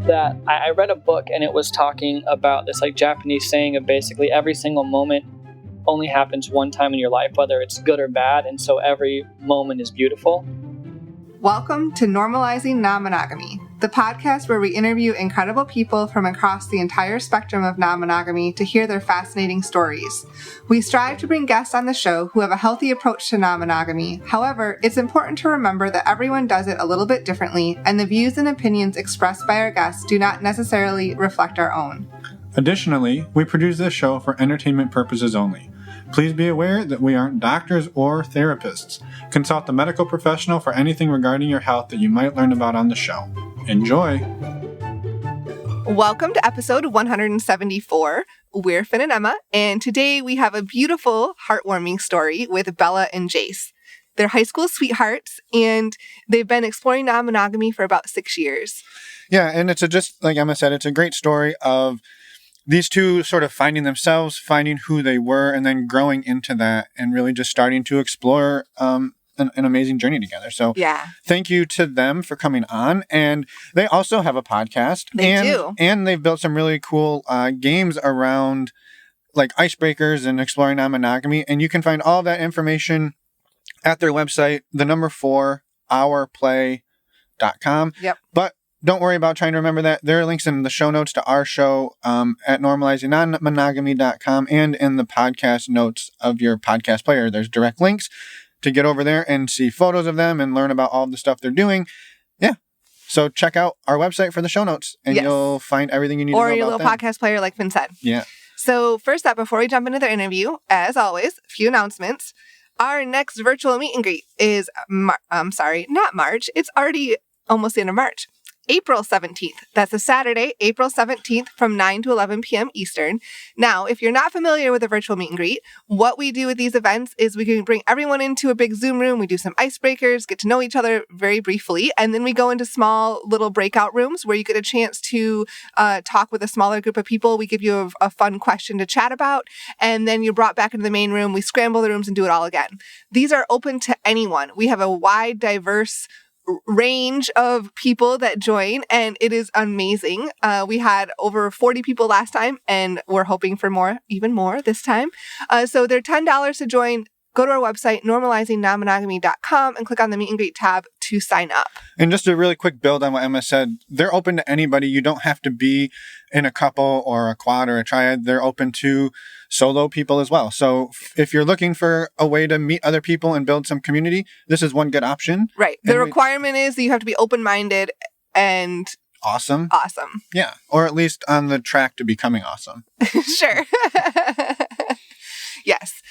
that I read a book and it was talking about this like Japanese saying of basically every single moment only happens one time in your life, whether it's good or bad, and so every moment is beautiful. Welcome to Normalizing Non-Monogamy, the podcast where we interview incredible people from across the entire spectrum of non-monogamy to hear their fascinating stories. We strive to bring guests on the show who have a healthy approach to non-monogamy. However, it's important to remember that everyone does it a little bit differently, and the views and opinions expressed by our guests do not necessarily reflect our own. Additionally, we produce this show for entertainment purposes only. Please be aware that we aren't doctors or therapists. Consult a medical professional for anything regarding your health that you might learn about on the show. Enjoy! Welcome to episode 174. We're Finn and Emma, and today we have a beautiful, heartwarming story with Bella and Jase. They're high school sweethearts, and they've been exploring non-monogamy for about 6 years. Yeah, and it's just like Emma said, it's a great story of these two sort of finding themselves, finding who they were, and then growing into that and really just starting to explore an amazing journey together. So thank you to them for coming on. And they also have a podcast. They do. And they've built some really cool games around like icebreakers and exploring non-monogamy. And you can find all of that information at their website, the number 4OURPLAY.com. Yep. But don't worry about trying to remember that. There are links in the show notes to our show at normalizingnonmonogamy.com and in the podcast notes of your podcast player. There's direct links to get over there and see photos of them and learn about all the stuff they're doing. Yeah. So check out our website for the show notes and you'll find everything you need to know about them. Or your little podcast player like Finn said. Yeah. So first up, before we jump into their interview, as always, a few announcements. Our next virtual meet and greet is, not March. It's already almost the end of March. April 17th. That's a Saturday, April 17th from 9 to 11 p.m. Eastern. Now, if you're not familiar with a virtual meet and greet, what we do with these events is we can bring everyone into a big Zoom room. We do some icebreakers, get to know each other very briefly, and then we go into small little breakout rooms where you get a chance to talk with a smaller group of people. We give you a fun question to chat about, and then you're brought back into the main room. We scramble the rooms and do it all again. These are open to anyone. We have a wide, diverse range of people that join, and it is amazing. We had over 40 people last time, and we're hoping for even more this time. So they're $10 to join. Go to our website, normalizingnonmonogamy.com, and click on the Meet and Greet tab to sign up. And just a really quick build on what Emma said, they're open to anybody. You don't have to be in a couple or a quad or a triad. They're open to solo people as well. So if you're looking for a way to meet other people and build some community, this is one good option. Right. The requirement is that you have to be open-minded and awesome. Yeah. Or at least on the track to becoming awesome. Sure. Yes.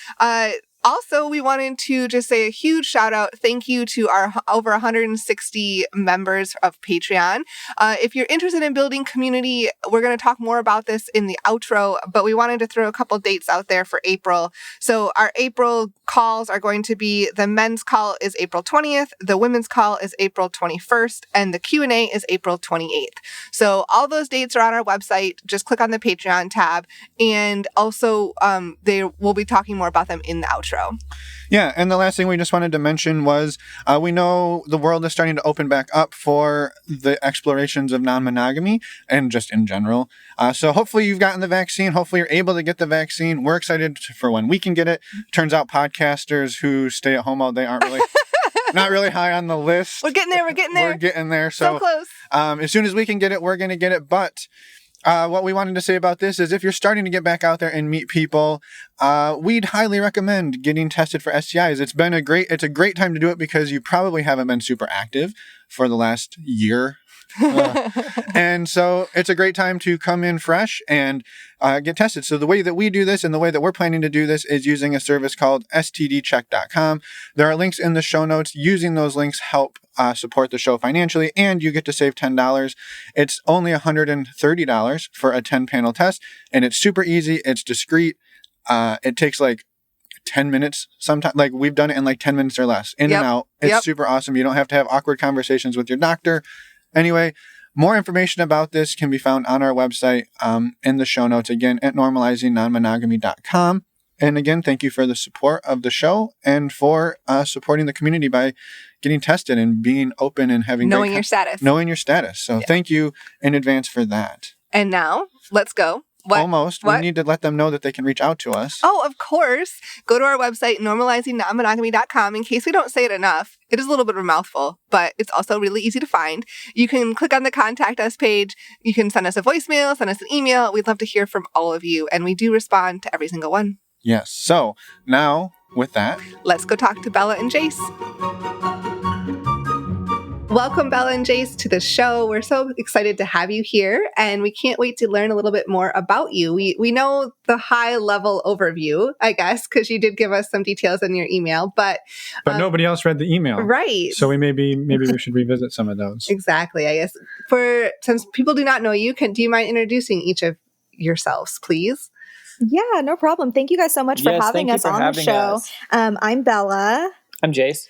Also, we wanted to just say a huge shout out. Thank you to our over 160 members of Patreon. If you're interested in building community, we're going to talk more about this in the outro, but we wanted to throw a couple dates out there for April. So our April calls are going to be, the men's call is April 20th, the women's call is April 21st, and the Q&A is April 28th. So all those dates are on our website. Just click on the Patreon tab. And also, we'll be talking more about them in the outro. Yeah, and the last thing we just wanted to mention was we know the world is starting to open back up for the explorations of non-monogamy and just in general. So hopefully you've gotten the vaccine. Hopefully you're able to get the vaccine. We're excited for when we can get it. Turns out podcasters who stay at home all day aren't really not really high on the list. We're getting there. So close. As soon as we can get it, we're going to get it. But what we wanted to say about this is if you're starting to get back out there and meet people, we'd highly recommend getting tested for STIs. It's a great time to do it because you probably haven't been super active for the last year. And so it's a great time to come in fresh and get tested. So the way that we do this and the way that we're planning to do this is using a service called stdcheck.com. There are links in the show notes. Using those links help support the show financially, and you get to save $10. It's only $130 for a 10-panel test, and it's super easy. It's discreet. It takes like 10 minutes sometimes. Like we've done it in like 10 minutes or less. In and out. It's super awesome. You don't have to have awkward conversations with your doctor. Anyway, more information about this can be found on our website in the show notes, again, at normalizingnonmonogamy.com. And again, thank you for the support of the show and for supporting the community by getting tested and being open and having knowing your status. Knowing your status. So thank you in advance for that. And now, let's go. Almost. We need to let them know that they can reach out to us. Oh, of course. Go to our website, normalizingnonmonogamy.com. In case we don't say it enough, it is a little bit of a mouthful, but it's also really easy to find. You can click on the Contact Us page. You can send us a voicemail, send us an email. We'd love to hear from all of you, and we do respond to every single one. Yes. So now, with that, let's go talk to Bella and Jase. Welcome, Bella and Jase, to the show. We're so excited to have you here, and we can't wait to learn a little bit more about you. We know the high-level overview, I guess, because you did give us some details in your email, but nobody else read the email, right? So maybe we should revisit some of those. Exactly, I guess. Since people do not know you, do you mind introducing each of yourselves, please? Yeah, no problem. Thank you guys so much for having us on the show. I'm Bella. I'm Jase.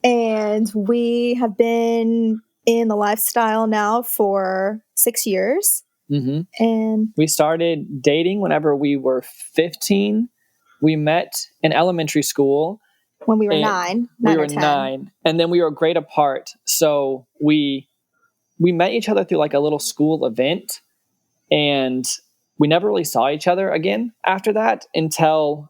And we have been in the lifestyle now for 6 years. Mm-hmm. And we started dating whenever we were 15. We met in elementary school. When we were 9. We were 9. And then we were grade apart. So we met each other through like a little school event. And we never really saw each other again after that until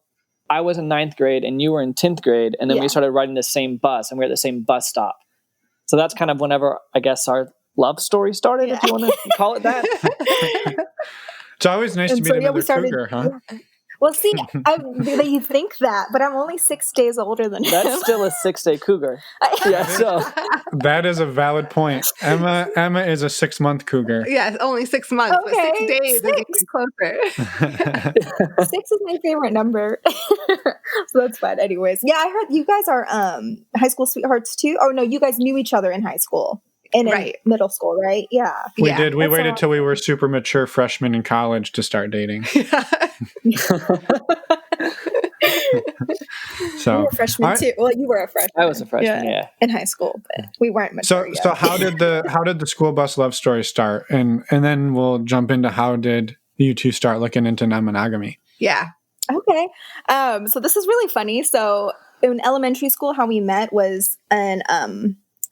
I was in 9th grade and you were in 10th grade. And then we started riding the same bus and we were at the same bus stop. So that's kind of whenever, I guess, our love story started, if you want to call it that. It's always nice to meet another cougar, huh? Yeah. Well, see, you think that, but I'm only 6 days older than him. That's still a 6-day cougar. Yeah, so that is a valid point. Emma is a 6-month cougar. Yes, only 6 months, okay. But 6 days is getting closer. 6 is my favorite number. So that's fun. Anyways, yeah, I heard you guys are high school sweethearts too. Oh no, you guys knew each other in high school. In middle school, right? Yeah. We did. We waited till we were super mature freshmen in college to start dating. So you were a freshman too. Well, you were a freshman. I was a freshman, yeah. In high school, but we weren't mature yet. So how did the school bus love story start? And then we'll jump into how did you two start looking into non-monogamy? Yeah. Okay. So this is really funny. So in elementary school, how we met was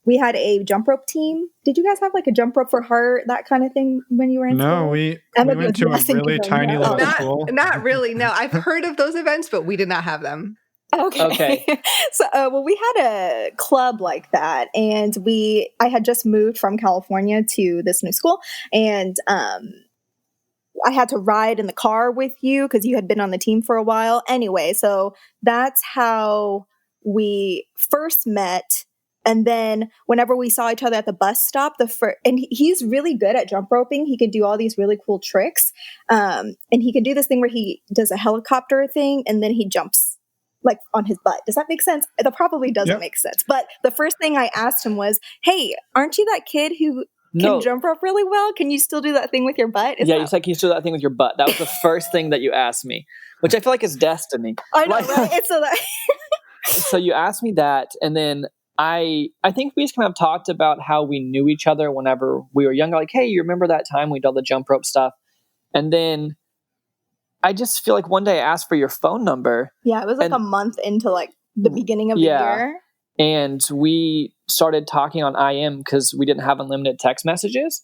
we had a jump rope team. Did you guys have like a jump rope for heart, that kind of thing when you were in school? No, we went to a really tiny little school. Not really, no. I've heard of those events, but we did not have them. Okay. So, well, we had a club like that, and I had just moved from California to this new school, and I had to ride in the car with you because you had been on the team for a while. Anyway, so that's how we first met. And then whenever we saw each other at the bus stop, and he's really good at jump roping. He can do all these really cool tricks. And he can do this thing where he does a helicopter thing and then he jumps like on his butt. Does that make sense? That probably doesn't make sense. But the first thing I asked him was, hey, aren't you that kid who can jump rope really well? Can you still do that thing with your butt? You said, can you still do that thing with your butt? That was the first thing that you asked me, which I feel like is destiny. I know, right? It's So you asked me that, and then I think we just kind of talked about how we knew each other whenever we were younger. Like, hey, you remember that time we did all the jump rope stuff? And then I just feel like one day I asked for your phone number. Yeah, it was like a month into like the beginning of the year. And we started talking on IM because we didn't have unlimited text messages.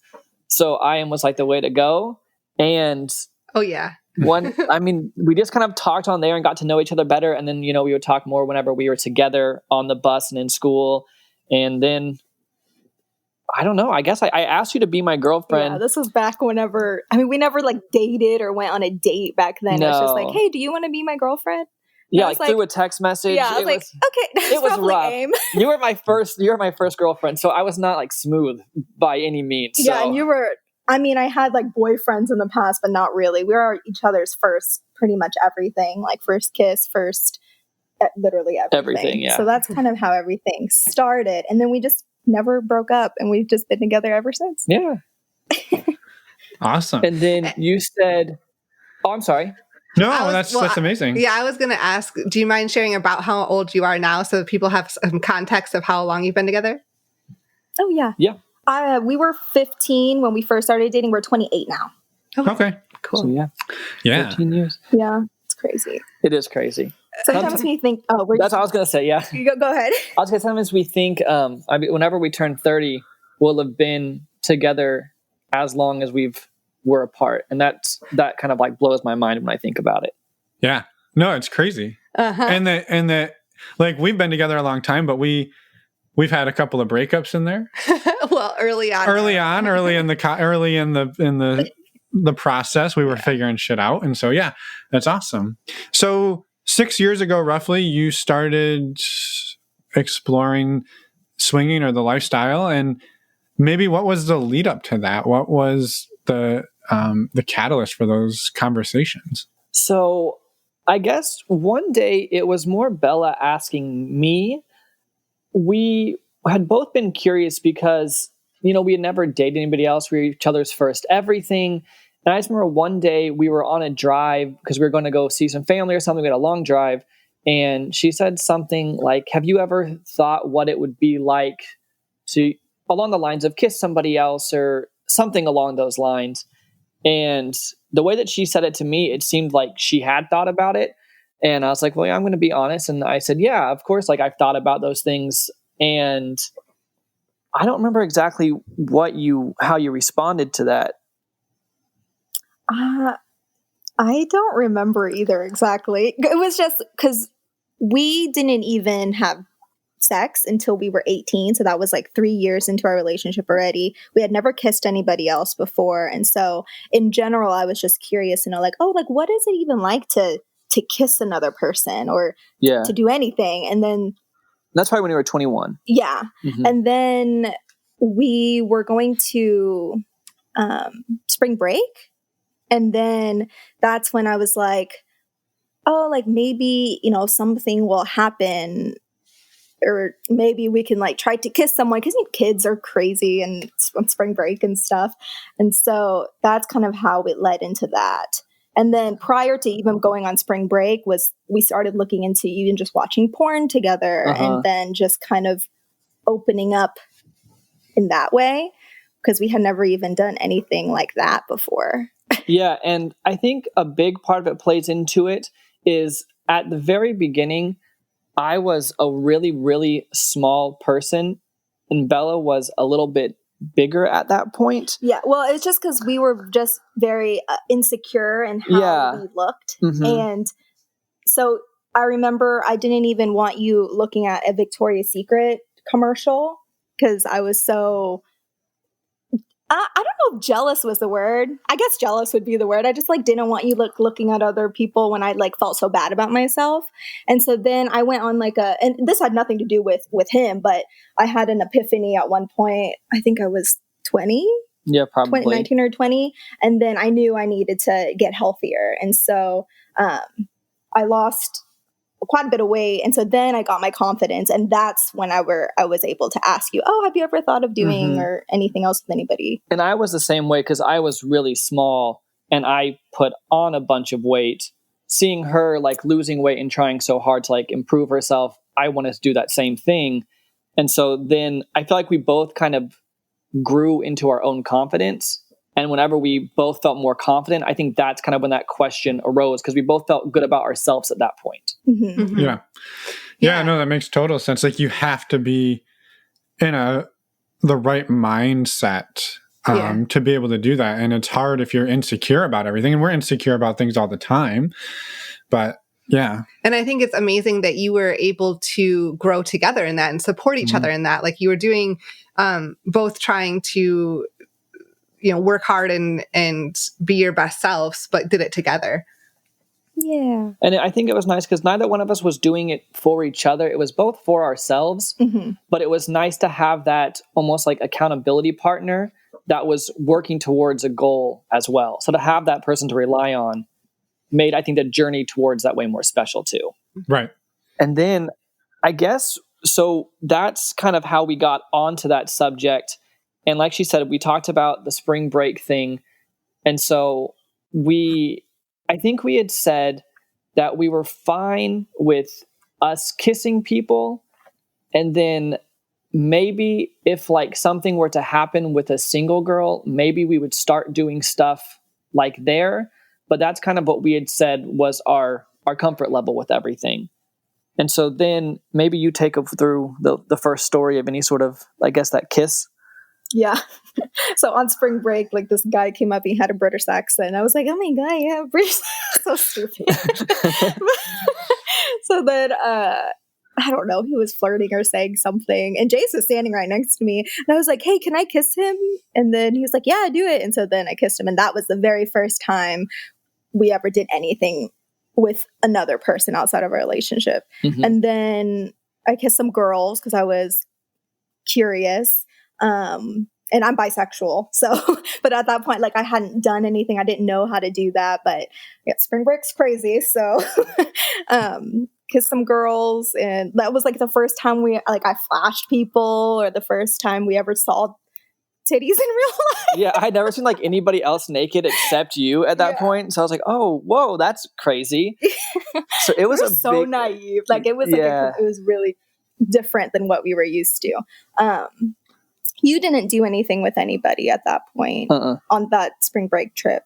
So IM was like the way to go. And we just kind of talked on there and got to know each other better. And then, we would talk more whenever we were together on the bus and in school. And then, I don't know, I guess I asked you to be my girlfriend. Yeah, this was back whenever, we never like dated or went on a date back then. No. It was just like, hey, do you want to be my girlfriend? Yeah, like through a text message. Yeah, I was okay, that's it was rough. Aim. You were my first girlfriend, so I was not like smooth by any means. Yeah, and you were, I had like boyfriends in the past, but not really. We were each other's first, pretty much everything, like first kiss, literally everything. Everything, yeah. So that's kind of how everything started. And then we just never broke up, and we've just been together ever since. Yeah. Awesome. And then you said, oh, I'm sorry. No, that's amazing. Yeah, I was going to ask, do you mind sharing about how old you are now so that people have some context of how long you've been together? Oh, yeah. Yeah. We were 15 when we first started dating. We're 28 now. Okay. Cool. So, yeah. 15 years. Yeah. It's crazy. It is crazy. Sometimes we think, that's what I was going to say. Yeah. Go ahead. I was going to say, sometimes we think, whenever we turn 30, we'll have been together as long as we're apart. And that kind of like blows my mind when I think about it. Yeah. No, it's crazy. Uh-huh. And that like we've been together a long time, but we've had a couple of breakups in there. Well, early in the process, we were figuring shit out. And so, yeah, that's awesome. So 6 years ago, roughly, you started exploring swinging or the lifestyle. And maybe what was the lead up to that? What was the catalyst for those conversations? So I guess one day it was more Bella asking me. We had both been curious because, we had never dated anybody else. We were each other's first everything. And I just remember one day we were on a drive because we were going to go see some family or something. We had a long drive. And she said something like, have you ever thought what it would be like to, along the lines of kiss somebody else or something along those lines? And the way that she said it to me, it seemed like she had thought about it. And I was like, well, yeah, I'm going to be honest. And I said, yeah, of course. Like I've thought about those things. And I don't remember exactly how you responded to that. I don't remember either exactly. It was just because we didn't even have sex until we were 18. So that was like 3 years into our relationship already. We had never kissed anybody else before. And so in general, I was just curious to know like, what is it even like to kiss another person or to do anything? And then that's probably when you were 21. Yeah. Mm-hmm. And then we were going to spring break. And then that's when I was like, maybe, something will happen, or maybe we can like try to kiss someone, because kids are crazy and on spring break and stuff. And so that's kind of how it led into that. And then prior to even going on spring break we started looking into even just watching porn together, and then just kind of opening up in that way, because we had never even done anything like that before. Yeah. And I think a big part of it plays into it is at the very beginning, I was a really, really small person and Bella was a little bit bigger at that point. Yeah. Well, it's just because we were just very insecure in how we looked. Mm-hmm. And so I remember I didn't even want you looking at a Victoria's Secret commercial because I was so... I don't know if jealous was the word. I guess jealous would be the word. I just didn't want you looking at other people when I felt so bad about myself. And so then I went on and this had nothing to do with him, but I had an epiphany at one point. I think I was 20. Yeah, probably 19 or 20. And then I knew I needed to get healthier. And so I lost quite a bit of weight. And so then I got my confidence. And that's when I was able to ask you, have you ever thought of doing or anything else with anybody? And I was the same way because I was really small and I put on a bunch of weight. Seeing her losing weight and trying so hard to improve herself, I wanted to do that same thing. And so then I feel like we both kind of grew into our own confidence. And whenever we both felt more confident, I think that's kind of when that question arose, because we both felt good about ourselves at that point. Mm-hmm. Mm-hmm. Yeah. No, that makes total sense. You have to be in the right mindset to be able to do that. And it's hard if you're insecure about everything. And we're insecure about things all the time. But yeah. And I think it's amazing that you were able to grow together in that and support each other in that. You were doing both trying to work hard and be your best selves, but did it together. Yeah. And I think it was nice because neither one of us was doing it for each other. It was both for ourselves, but it was nice to have that almost accountability partner that was working towards a goal as well. So to have that person to rely on made, I think, the journey towards that way more special too. Right. And then I guess, so that's kind of how we got onto that subject. And like she said, we talked about the spring break thing. And so I think we had said that we were fine with us kissing people. And then maybe if something were to happen with a single girl, maybe we would start doing stuff there. but that's kind of what we had said was our comfort level with everything. And so then maybe you take up through the first story of any sort of, I guess, that kiss. Yeah. So on spring break, like this guy came up, he had a British accent. I was like, oh my God, yeah, British. So stupid. So then, I don't know, he was flirting or saying something. And Jase was standing right next to me. And I was like, hey, can I kiss him? And then he was like, yeah, do it. And so then I kissed him. And that was the very first time we ever did anything with another person outside of a relationship. Mm-hmm. And then I kissed some girls because I was curious. And I'm bisexual. So, but at that point, like I hadn't done anything. I didn't know how to do that, but yeah, spring break's crazy. So, kissed some girls, and that was like the first time I flashed people, or the first time we ever saw titties in real life. Yeah, I had never seen like anybody else naked except you at that point. So I was like, oh, whoa, that's crazy. So it was so naive. Like it was it was really different than what we were used to. You didn't do anything with anybody at that point on that spring break trip.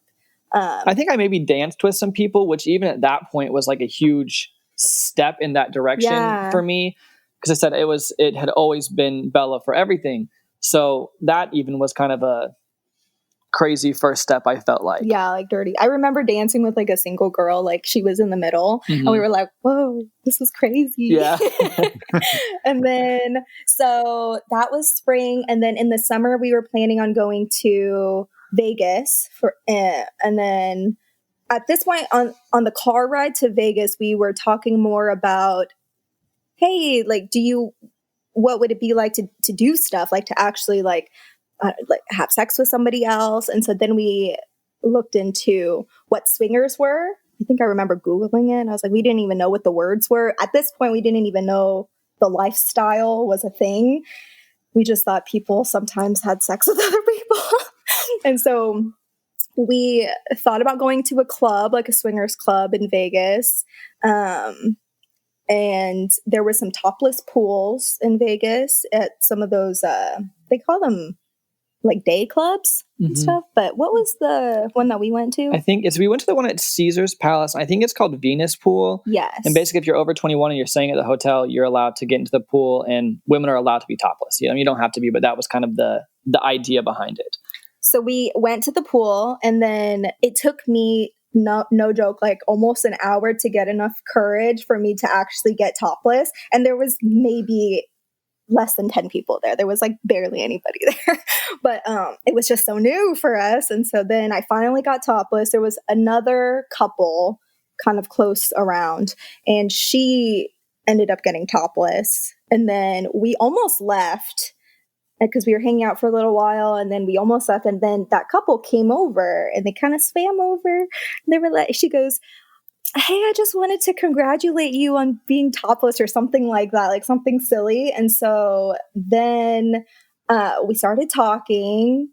I think I maybe danced with some people, which even at that point was like a huge step in that direction for me. Because I said it had always been Bella for everything. So that even was kind of a crazy first step, I felt like. Yeah, like dirty. I remember dancing with like a single girl, like she was in the middle, and we were like, whoa, this was crazy. Yeah. And then, so that was spring. And then in the summer, we were planning on going to Vegas and then at this point on the car ride to Vegas, we were talking more about, hey, like, what would it be like to do stuff, like to actually like have sex with somebody else? And so then we looked into what swingers were. I think I remember Googling it. And I was like, we didn't even know what the words were. At this point, we didn't even know the lifestyle was a thing. We just thought people sometimes had sex with other people. And so we thought about going to a club, like a swingers club in Vegas. And there were some topless pools in Vegas at some of those, they call them like day clubs and stuff. But what was the one that we went to? I think we went to the one at Caesar's Palace. I think it's called Venus Pool. Yes. And basically, if you're over 21 and you're staying at the hotel, you're allowed to get into the pool, and women are allowed to be topless. You don't have to be, but that was kind of the idea behind it. So we went to the pool, and then it took me, no joke, like almost an hour to get enough courage for me to actually get topless. And there was maybe less than 10 people there. There was like barely anybody there, but it was just so new for us. And so then I finally got topless. There was another couple kind of close around, and she ended up getting topless. And then we almost left because we were hanging out for a little while, and then we almost left. And then that couple came over, and they kind of swam over. And they were like, she goes, hey, I just wanted to congratulate you on being topless, or something like that, like something silly. And so then we started talking,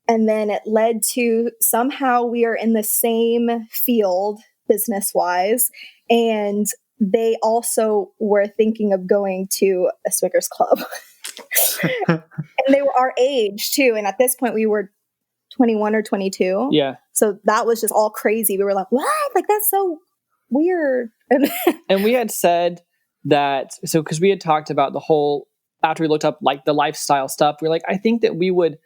and then it led to somehow we are in the same field business-wise, and they also were thinking of going to a swingers club. And they were our age too. And at this point we were 21 or 22. Yeah. So that was just all crazy. We were like, what? Like, that's so weird. And we had said that, so because we had talked about the whole, after we looked up like the lifestyle stuff, we were like, I think that we would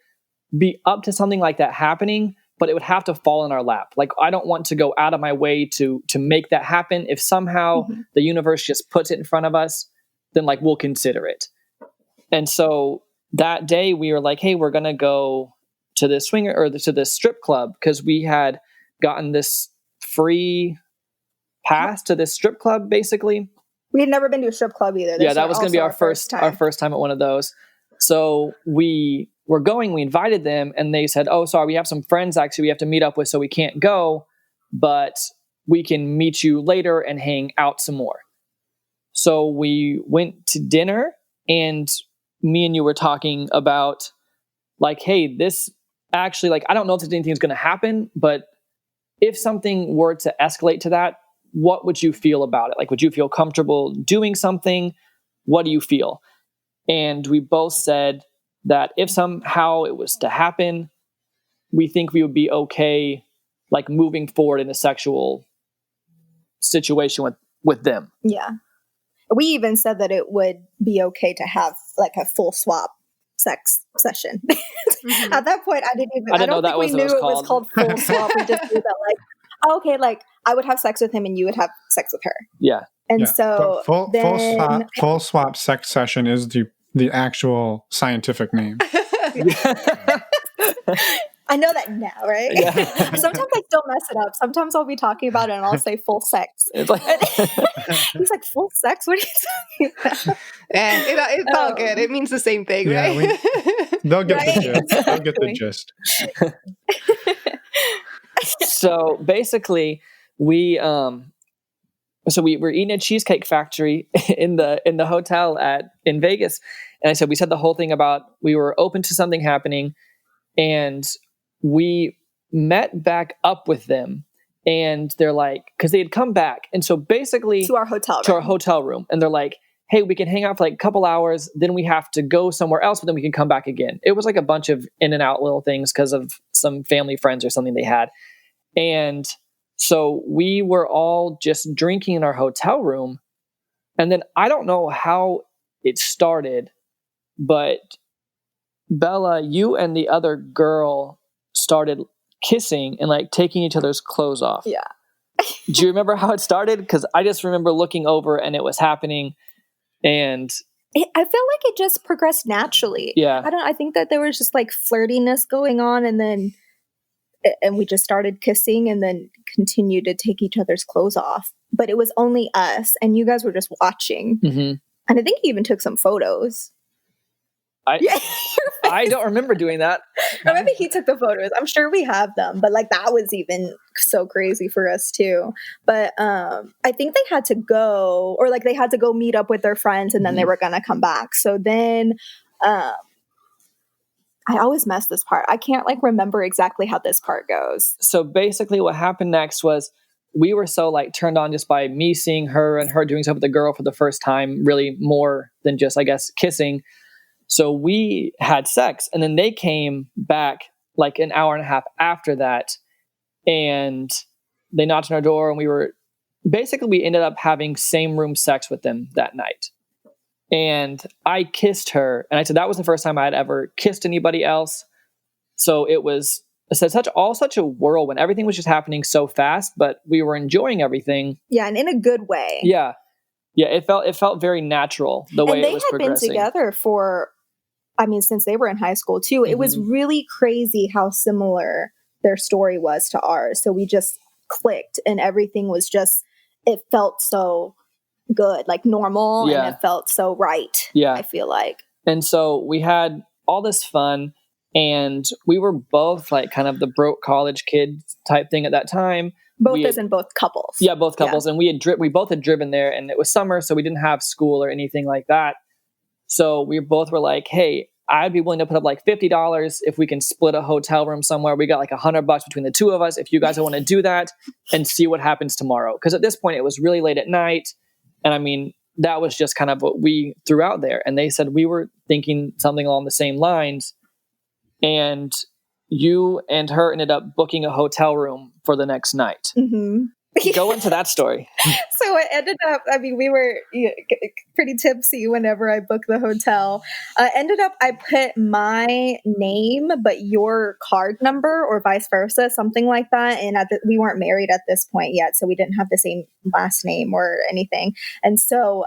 be up to something like that happening, but it would have to fall in our lap. Like, I don't want to go out of my way to make that happen. If somehow the universe just puts it in front of us, then like we'll consider it. And so that day we were like, hey, we're going to go to this swinger or to this strip club, because we had gotten this free pass to this strip club. Basically, we had never been to a strip club either. Yeah, that was going to be our first time at one of those. So we were going, we invited them, and they said, oh, sorry, we have some friends actually we have to meet up with, so we can't go, but we can meet you later and hang out some more. So we went to dinner, and me and you were talking about like, hey, this actually, like, I don't know if anything's going to happen, but if something were to escalate to that, what would you feel about it? Like, would you feel comfortable doing something? What do you feel? And we both said that if somehow it was to happen, we think we would be okay like moving forward in a sexual situation with them. Yeah. We even said that it would be okay to have like a full swap sex session. Mhm. At that point, I don't know that think we was what knew it was it was called full swap. We just knew that like, oh, okay, like I would have sex with him and you would have sex with her. Yeah. And Yeah. so But full swap sex session is the actual scientific name. I know that now, right? Yeah. Sometimes I still mess it up. Sometimes I'll be talking about it and I'll say full sex. It's like He's like, full sex? What are you talking about? And it's all good. It means the same thing, Yeah, right? They'll get Right. the gist. They'll get the Exactly. gist. So basically we were eating at Cheesecake Factory in the hotel in Vegas. And I said, we said the whole thing about we were open to something happening, and we met back up with them, and they're like, because they had come back. And so basically To our hotel room. And they're like, hey, we can hang out for like a couple hours, then we have to go somewhere else, but then we can come back again. It was like a bunch of in and out little things because of some family friends or something they had. And so we were all just drinking in our hotel room. And then I don't know how it started, but Bella, you and the other girl started kissing and like taking each other's clothes off. Yeah. Do you remember how it started? Because I just remember looking over and it was happening. And I feel like it just progressed naturally. yeah, I think that there was just like flirtiness going on, and we just started kissing and then continued to take each other's clothes off. But it was only us, and you guys were just watching. mm-hmm. And I think he even took some photos. Yeah, I don't remember doing that. or maybe he took the photos. I'm sure we have them, but like that was even so crazy for us too. But I think they had to go meet up with their friends, and then they were gonna come back. So then I always mess this part. I can't like remember exactly how this part goes. So basically what happened next was we were so like turned on just by me seeing her and her doing stuff with the girl for the first time, really more than just, I guess, kissing. So we had sex, and then they came back like an hour and a half after that, and they knocked on our door, and we ended up having same room sex with them that night. And I kissed her, and I said that was the first time I had ever kissed anybody else. So it was such a whirlwind. Everything was just happening so fast, but we were enjoying everything. Yeah, and in a good way. Yeah. It felt very natural the way it was progressing. And they had been together for, since they were in high school too. It was really crazy how similar their story was to ours. So we just clicked, and everything was just, it felt so good, like normal, and it felt so right. Yeah. I feel like. And so we had all this fun, and we were both like kind of the broke college kids type thing at that time. As in both couples. Yeah, both couples. Yeah. And we both had driven there, and it was summer, so we didn't have school or anything like that. So we both were like, hey, I'd be willing to put up like $50 if we can split a hotel room somewhere. We got like $100 between the two of us if you guys want to do that, and see what happens tomorrow. Because at this point it was really late at night. And that was just kind of what we threw out there. And they said we were thinking something along the same lines. And you and her ended up booking a hotel room for the next night. Mm-hmm. Go into that story. So it ended up, we were pretty tipsy whenever I booked the hotel. Ended up, I put my name, but your card number, or vice versa, something like that. And we weren't married at this point yet, so we didn't have the same last name or anything. And so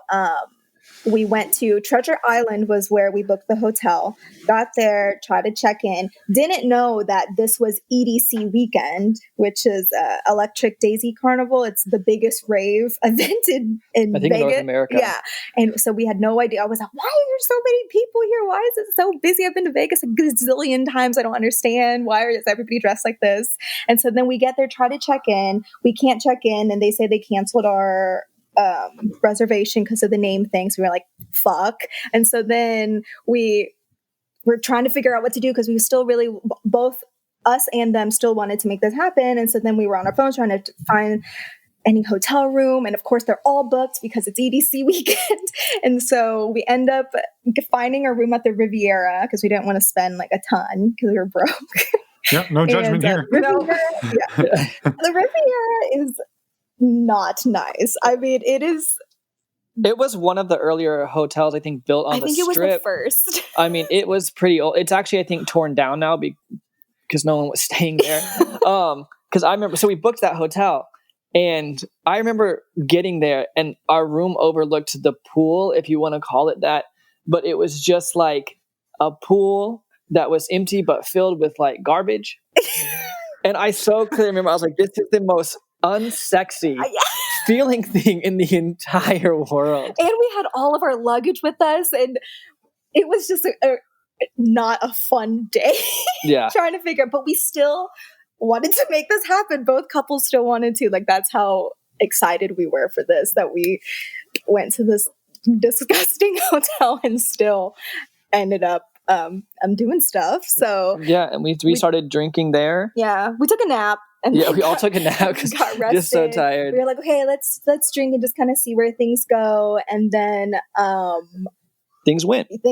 we went to Treasure Island was where we booked the hotel, got there, tried to check in, didn't know that this was EDC weekend, which is Electric Daisy Carnival. It's the biggest rave event in I think Vegas. North America. Yeah. And so we had no idea. I was like, why are there so many people here? Why is it so busy? I've been to Vegas a gazillion times. I don't understand. Why is everybody dressed like this? And so then we get there, try to check in. We can't check in, and they say they canceled our reservation because of the name thing. So we were like, fuck. And so then we were trying to figure out what to do, because we still really, both us and them still wanted to make this happen. And so then we were on our phones trying to find any hotel room. And of course they're all booked because it's EDC weekend. And so we end up finding a room at the Riviera because we didn't want to spend like a ton because we were broke. Yep, no judgment here. The Riviera is not nice. I mean, it was one of the earlier hotels, I think, built on the Strip. I think it was the first. I mean, it was pretty old. It's actually, I think, torn down now because no one was staying there. Because I remember, so we booked that hotel, and I remember getting there, and our room overlooked the pool, if you want to call it that. But it was just like a pool that was empty but filled with like garbage. And I so clearly remember, I was like, this is the most unsexy feeling thing in the entire world. And we had all of our luggage with us, and it was just not a fun day. Yeah. Trying to figure out, but we still wanted to make this happen. Both couples still wanted to. Like, that's how excited we were for this, that we went to this disgusting hotel and still ended up doing stuff. So yeah, and we started drinking there. Yeah, we took a nap. And we all took a nap because got rested. Just so tired. We were like, okay, let's drink and just kind of see where things go. And then things went. It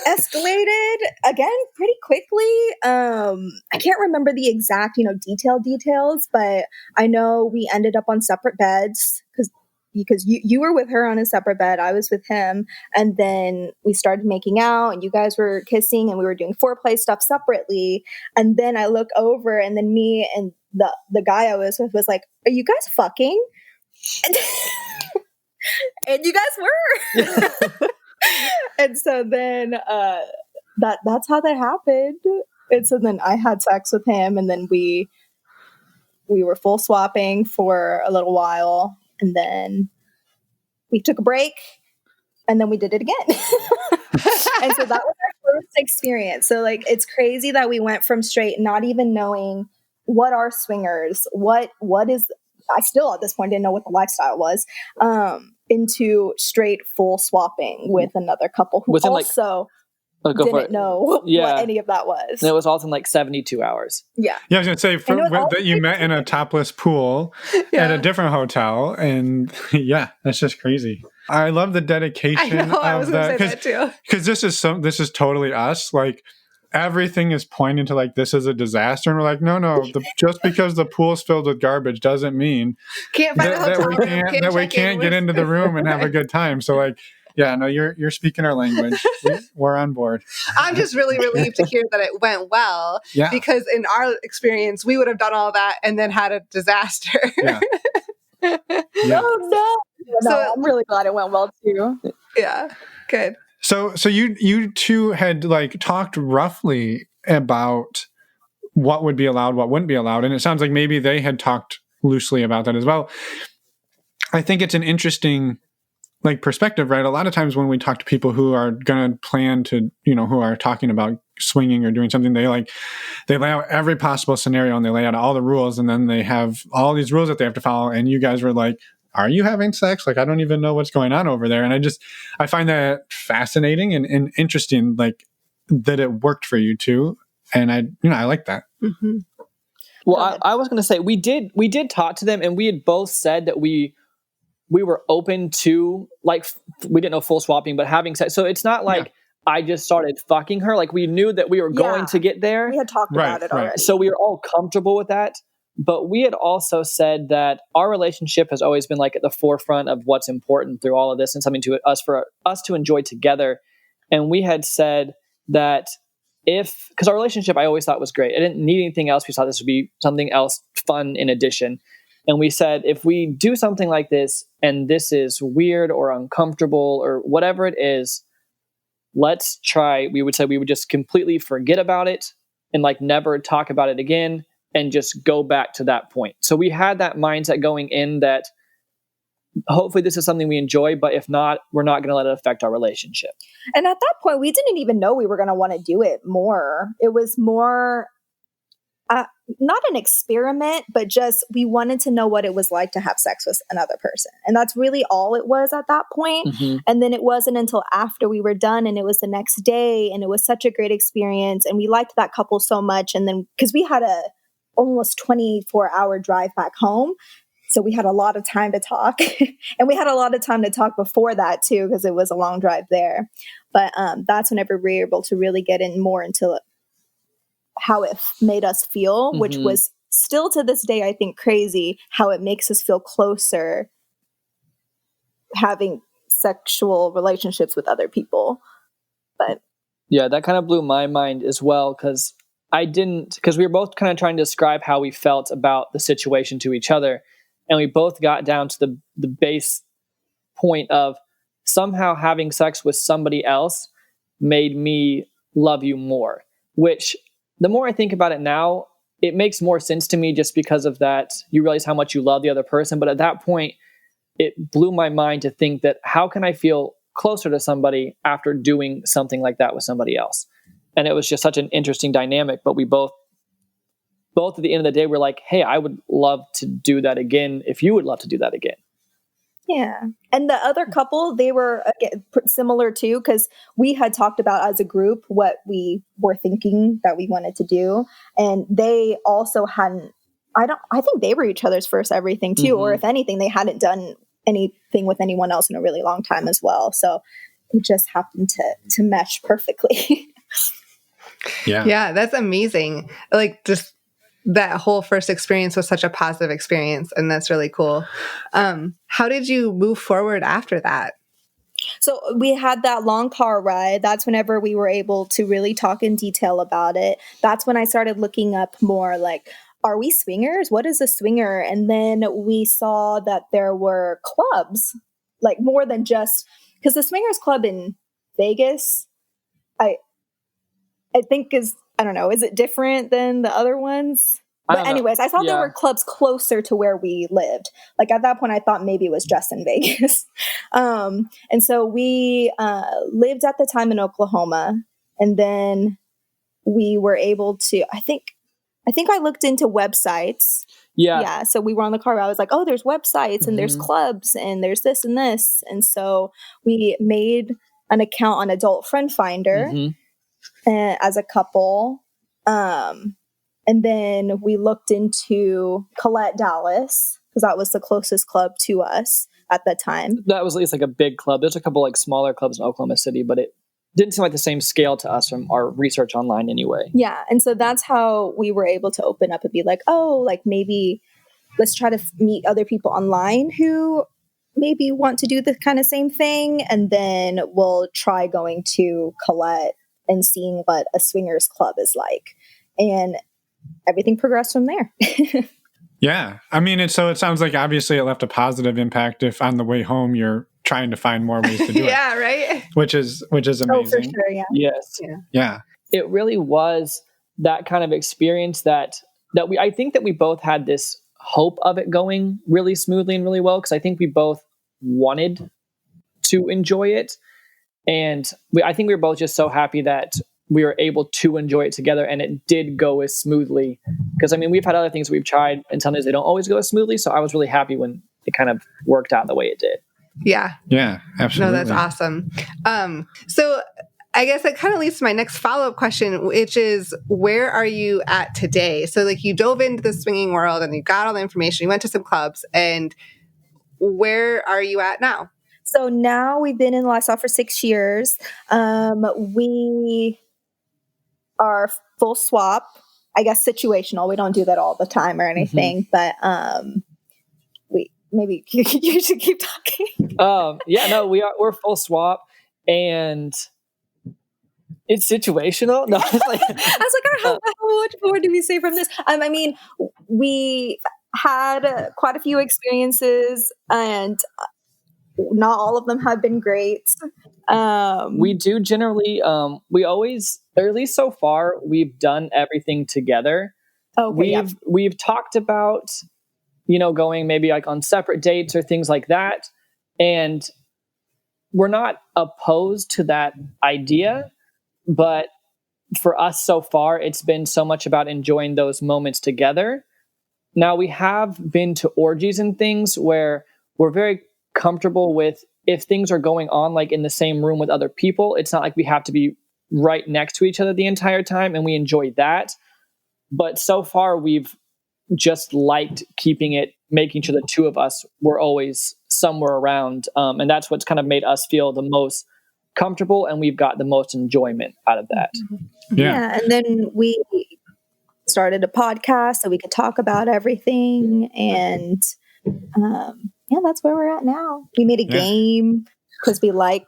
escalated again pretty quickly. I can't remember the exact, detailed details, but I know we ended up on separate beds because you were with her on a separate bed, I was with him, and then we started making out, and you guys were kissing, and we were doing foreplay stuff separately. And then I look over, and then me and the guy I was with was like, "Are you guys fucking?" And you guys were. And so then that's how that happened. And so then I had sex with him, and then we were full swapping for a little while. And then we took a break, and then we did it again. And so that was our first experience. So like, it's crazy that we went from straight, not even knowing what are swingers, what is, I still at this point didn't know what the lifestyle was, into straight full swapping with another couple who also didn't know what any of that was. And it was all in like 72 hours. Yeah, I was going to say that you met in a topless pool at a different hotel, and that's just crazy. I love the dedication. I was going to say that too. Because this is totally us. Like, everything is pointing to like, this is a disaster, and we're like, no, just because the pool's filled with garbage doesn't mean that we can't get into the room and have a good time. So like, yeah, no, you're speaking our language. We're on board. I'm just really relieved to hear that it went well. Yeah. Because in our experience, we would have done all that and then had a disaster. Yeah. No. So I'm really glad it went well too. Yeah. Good. So you two had like talked roughly about what would be allowed, what wouldn't be allowed, and it sounds like maybe they had talked loosely about that as well. I think it's an interesting like perspective, right? A lot of times when we talk to people who are going to plan to, who are talking about swinging or doing something, they lay out every possible scenario and they lay out all the rules, and then they have all these rules that they have to follow. And you guys were like, are you having sex? Like, I don't even know what's going on over there. And I find that fascinating and interesting, like that it worked for you too. And I like that. Mm-hmm. Well, I was going to say, we did talk to them, and we had both said that we were open to, like, we didn't know full swapping, but having sex. So it's not like I just started fucking her. Like, we knew that we were going to get there. We had talked about it already. So we were all comfortable with that. But we had also said that our relationship has always been like at the forefront of what's important through all of this, and something for us to enjoy together. And we had said that because our relationship I always thought was great. I didn't need anything else. We thought this would be something else fun in addition. And we said, if we do something like this and this is weird or uncomfortable or whatever it is, let's try. We would say we would just completely forget about it and like never talk about it again and just go back to that point. So we had that mindset going in that hopefully this is something we enjoy, but if not, we're not going to let it affect our relationship. And at that point, we didn't even know we were going to want to do it more. It was more... not an experiment, but just we wanted to know what it was like to have sex with another person. And that's really all it was at that point. Mm-hmm. And then it wasn't until after we were done and it was the next day and it was such a great experience. And we liked that couple so much. And then because we had a almost 24-hour drive back home. So we had a lot of time to talk. And we had a lot of time to talk before that too, because it was a long drive there. But that's whenever we were able to really get in more into how it made us feel, which Mhm. was still to this day, I think, crazy how it makes us feel closer having sexual relationships with other people. But Yeah, that kind of blew my mind as well, because we were both kind of trying to describe how we felt about the situation to each other. And we both got down to the base point of somehow having sex with somebody else made me love you more, which the more I think about it now, it makes more sense to me just because of that. You realize how much you love the other person. But at that point, it blew my mind to think that how can I feel closer to somebody after doing something like that with somebody else? And it was just such an interesting dynamic. But we both at the end of the day, we're like, hey, I would love to do that again if you would love to do that again. yeah. And the other couple, they were again, similar too, because we had talked about as a group what we were thinking that we wanted to do. And they also hadn't, I think they were each other's first everything too. Or if anything, they hadn't done anything with anyone else in a really long time as well. So it just happened to mesh perfectly. Yeah, that's amazing. Like, just that whole first experience was such a positive experience, and that's really cool. How did you move forward after that? So we had that long car ride. That's whenever we were able to really talk in detail about it. That's when I started looking up more like, are we swingers? What is a swinger? And then we saw that there were clubs, like more than just, because the swingers club in Vegas, I think I don't know, is it different than the other ones? But anyways, I thought there were clubs closer to where we lived. Like at that point, I thought maybe it was just in Vegas. And so we lived at the time in Oklahoma. And then we were able to, I think I looked into websites. Yeah. So we were on the car ride. I was like, oh, there's websites and there's clubs and there's this and this. And so we made an account on Adult Friend Finder as a couple. And then we looked into Colette, Dallas, because that was the closest club to us at that time. That was at least like a big club. There's a couple like smaller clubs in Oklahoma City, but it didn't seem like the same scale to us from our research online anyway. Yeah. And so that's how we were able to open up and be like, oh, like maybe let's try to meet other people online who maybe want to do the kind of same thing. And then we'll try going to Colette and seeing what a swingers club is like. And everything progressed from there. Yeah. I mean, it sounds like obviously it left a positive impact if on the way home you're trying to find more ways to do it. Yeah, right? Which is amazing. Oh, for sure, yeah. Yes. Yeah. It really was that kind of experience that I think that we both had this hope of it going really smoothly and really well, because I think we both wanted to enjoy it. And I think we were both just so happy that we were able to enjoy it together, and it did go as smoothly. Because I mean, we've had other things we've tried, and sometimes they don't always go as smoothly. So I was really happy when it kind of worked out the way it did. Yeah. Yeah, absolutely. No, that's awesome. So I guess that kind of leads to my next follow-up question, which is, where are you at today? So like you dove into the swinging world and you got all the information, you went to some clubs, and where are you at now? So now we've been in lifestyle for 6 years. We are full swap, I guess situational. We don't do that all the time or anything, but maybe you should keep talking. Yeah, no, we're full swap, and it's situational. No, it's like, I was like, how much more do we say from this? I mean, we had quite a few experiences, and not all of them have been great. We do generally, we always, or at least so far, we've done everything together. Okay, we've talked about, going maybe like on separate dates or things like that. And we're not opposed to that idea, but for us so far, it's been so much about enjoying those moments together. Now, we have been to orgies and things where we're very comfortable with, if things are going on like in the same room with other people, it's not like we have to be right next to each other the entire time, and we enjoy that. But so far, we've just liked making sure the two of us were always somewhere around. And that's what's kind of made us feel the most comfortable, and we've got the most enjoyment out of that. Yeah. And then we started a podcast so we could talk about everything. And that's where we're at now. We made a game because we like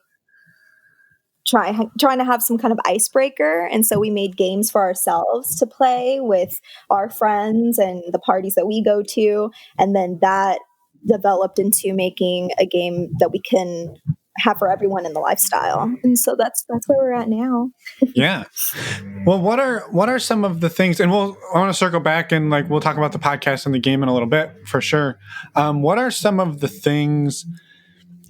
trying to have some kind of icebreaker. And so we made games for ourselves to play with our friends and the parties that we go to. And then that developed into making a game that we can have for everyone in the lifestyle. And so that's where we're at now. Yeah. Well, what are some of the things, and I want to circle back and like we'll talk about the podcast and the game in a little bit for sure. What are some of the things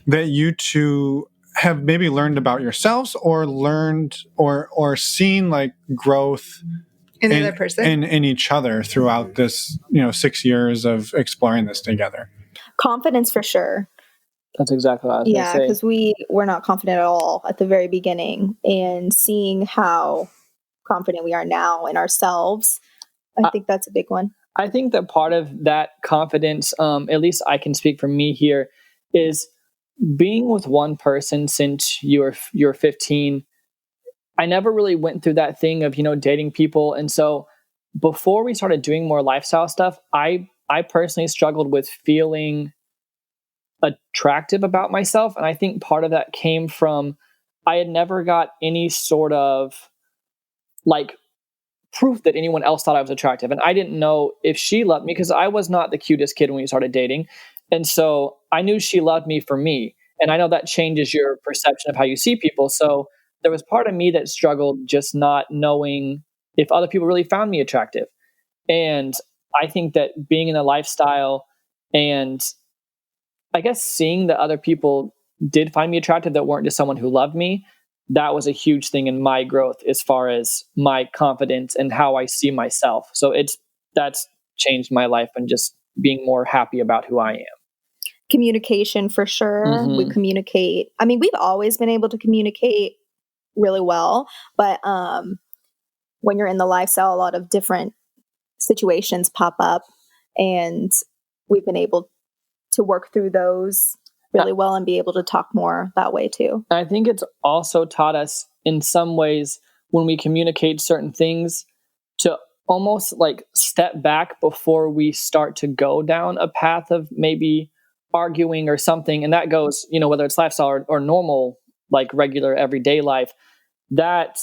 that you two have maybe learned about yourselves or learned or seen like growth in the other person, in each other throughout this 6 years of exploring this together? Confidence for sure. That's exactly what I was going to say. Yeah, because we were not confident at all at the very beginning, and seeing how confident we are now in ourselves, I think that's a big one. I think that part of that confidence, at least I can speak for me here, is being with one person since you're 15. I never really went through that thing of dating people, and so before we started doing more lifestyle stuff, I personally struggled with feeling attractive about myself. And I think part of that came from I had never got any sort of like proof that anyone else thought I was attractive. And I didn't know if she loved me because I was not the cutest kid when we started dating. And so I knew she loved me for me. And I know that changes your perception of how you see people. So there was part of me that struggled just not knowing if other people really found me attractive. And I think that being in a lifestyle and I guess seeing that other people did find me attractive that weren't just someone who loved me, that was a huge thing in my growth as far as my confidence and how I see myself. So that's changed my life and just being more happy about who I am. Communication for sure. Mm-hmm. We communicate. I mean, we've always been able to communicate really well, but when you're in the lifestyle, a lot of different situations pop up, and we've been able to work through those really well and be able to talk more that way too. I think it's also taught us in some ways when we communicate certain things to almost like step back before we start to go down a path of maybe arguing or something. And that goes, whether it's lifestyle or normal, like regular everyday life, that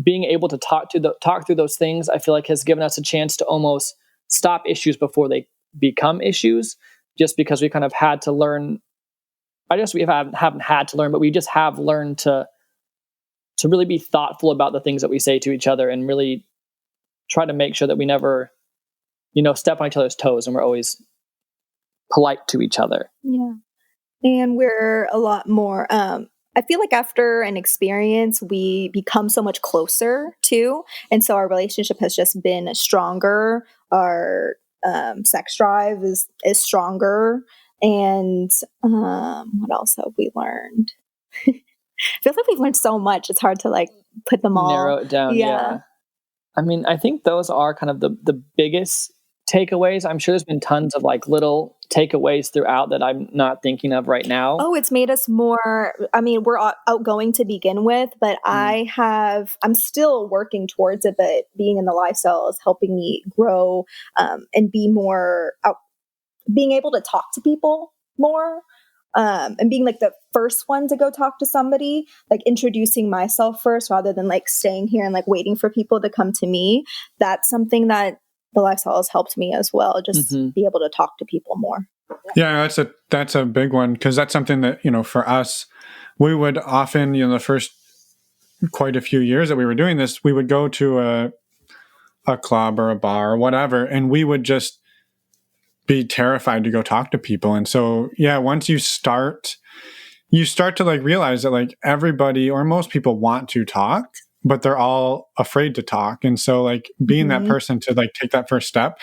being able to talk through those things, I feel like has given us a chance to almost stop issues before they become issues, just because we kind of had to learn. I guess we haven't had to learn, but we just have learned to really be thoughtful about the things that we say to each other and really try to make sure that we never, step on each other's toes and we're always polite to each other. Yeah. And we're a lot more, I feel like after an experience, we become so much closer too. And so our relationship has just been stronger. Our sex drive is stronger. And what else have we learned? I feel like we've learned so much. It's hard to like put them all. Narrow it down. Yeah. I mean, I think those are kind of the biggest takeaways. I'm sure there's been tons of like little takeaways throughout that I'm not thinking of right now. Oh, it's made us more, I mean, we're outgoing to begin with, but I'm still working towards it, but being in the lifestyle is helping me grow and be more being able to talk to people more, and being like the first one to go talk to somebody, like introducing myself first rather than like staying here and like waiting for people to come to me. That's something that the lifestyle has helped me as well. Just be able to talk to people more. Yeah, that's a big one, because that's something that, for us, we would often, the first quite a few years that we were doing this, we would go to a club or a bar or whatever, and we would just be terrified to go talk to people. And so, yeah, once you start to like realize that like everybody or most people want to talk, but they're all afraid to talk. And so like being that person to like take that first step,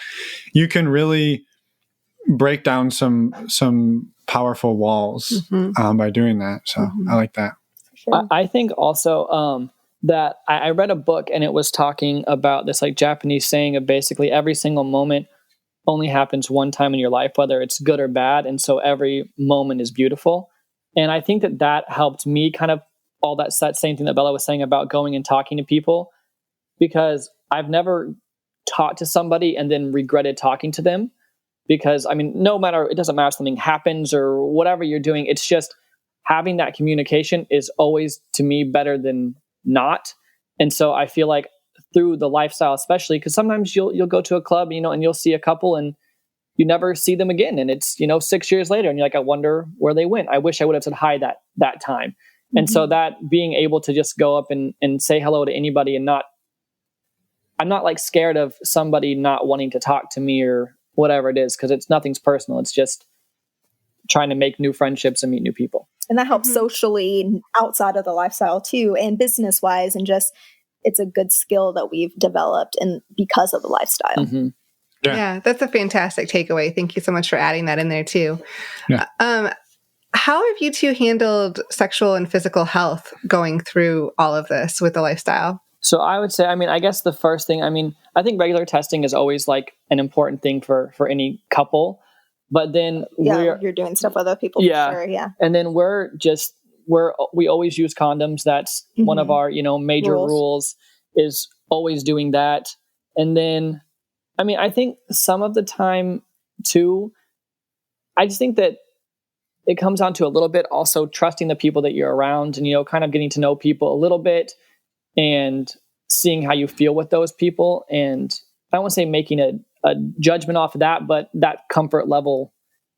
you can really break down some powerful walls by doing that. So I like that. Sure. I think also that I read a book and it was talking about this like Japanese saying of basically every single moment only happens one time in your life, whether it's good or bad. And so every moment is beautiful. And I think that helped me kind of all that same thing that Bella was saying about going and talking to people, because I've never talked to somebody and then regretted talking to them. Because, I mean, no matter, it doesn't matter if something happens or whatever you're doing, it's just having that communication is always, to me, better than not. And so I feel like through the lifestyle, especially, because sometimes you'll go to a club, and you'll see a couple and you never see them again. And it's, 6 years later and you're like, I wonder where they went. I wish I would have said hi that time. Mm-hmm. And so that being able to just go up and say hello to anybody and I'm not like scared of somebody not wanting to talk to me or whatever it is, because nothing's personal. It's just trying to make new friendships and meet new people. And that helps socially outside of the lifestyle too, and business wise, and just it's a good skill that we've developed and because of the lifestyle. Mm-hmm. Yeah, that's a fantastic takeaway. Thank you so much for adding that in there too. Yeah. How have you two handled sexual and physical health going through all of this with the lifestyle? So I would say, I guess the first thing, I think regular testing is always like an important thing for any couple, but then you're doing stuff with other people. Yeah. For sure, yeah. And then we always use condoms. That's one of our, major rules is always doing that. And then, I think some of the time too, I just think that it comes down to a little bit also trusting the people that you're around and, kind of getting to know people a little bit and seeing how you feel with those people. And I don't want to say making a judgment off of that, but that comfort level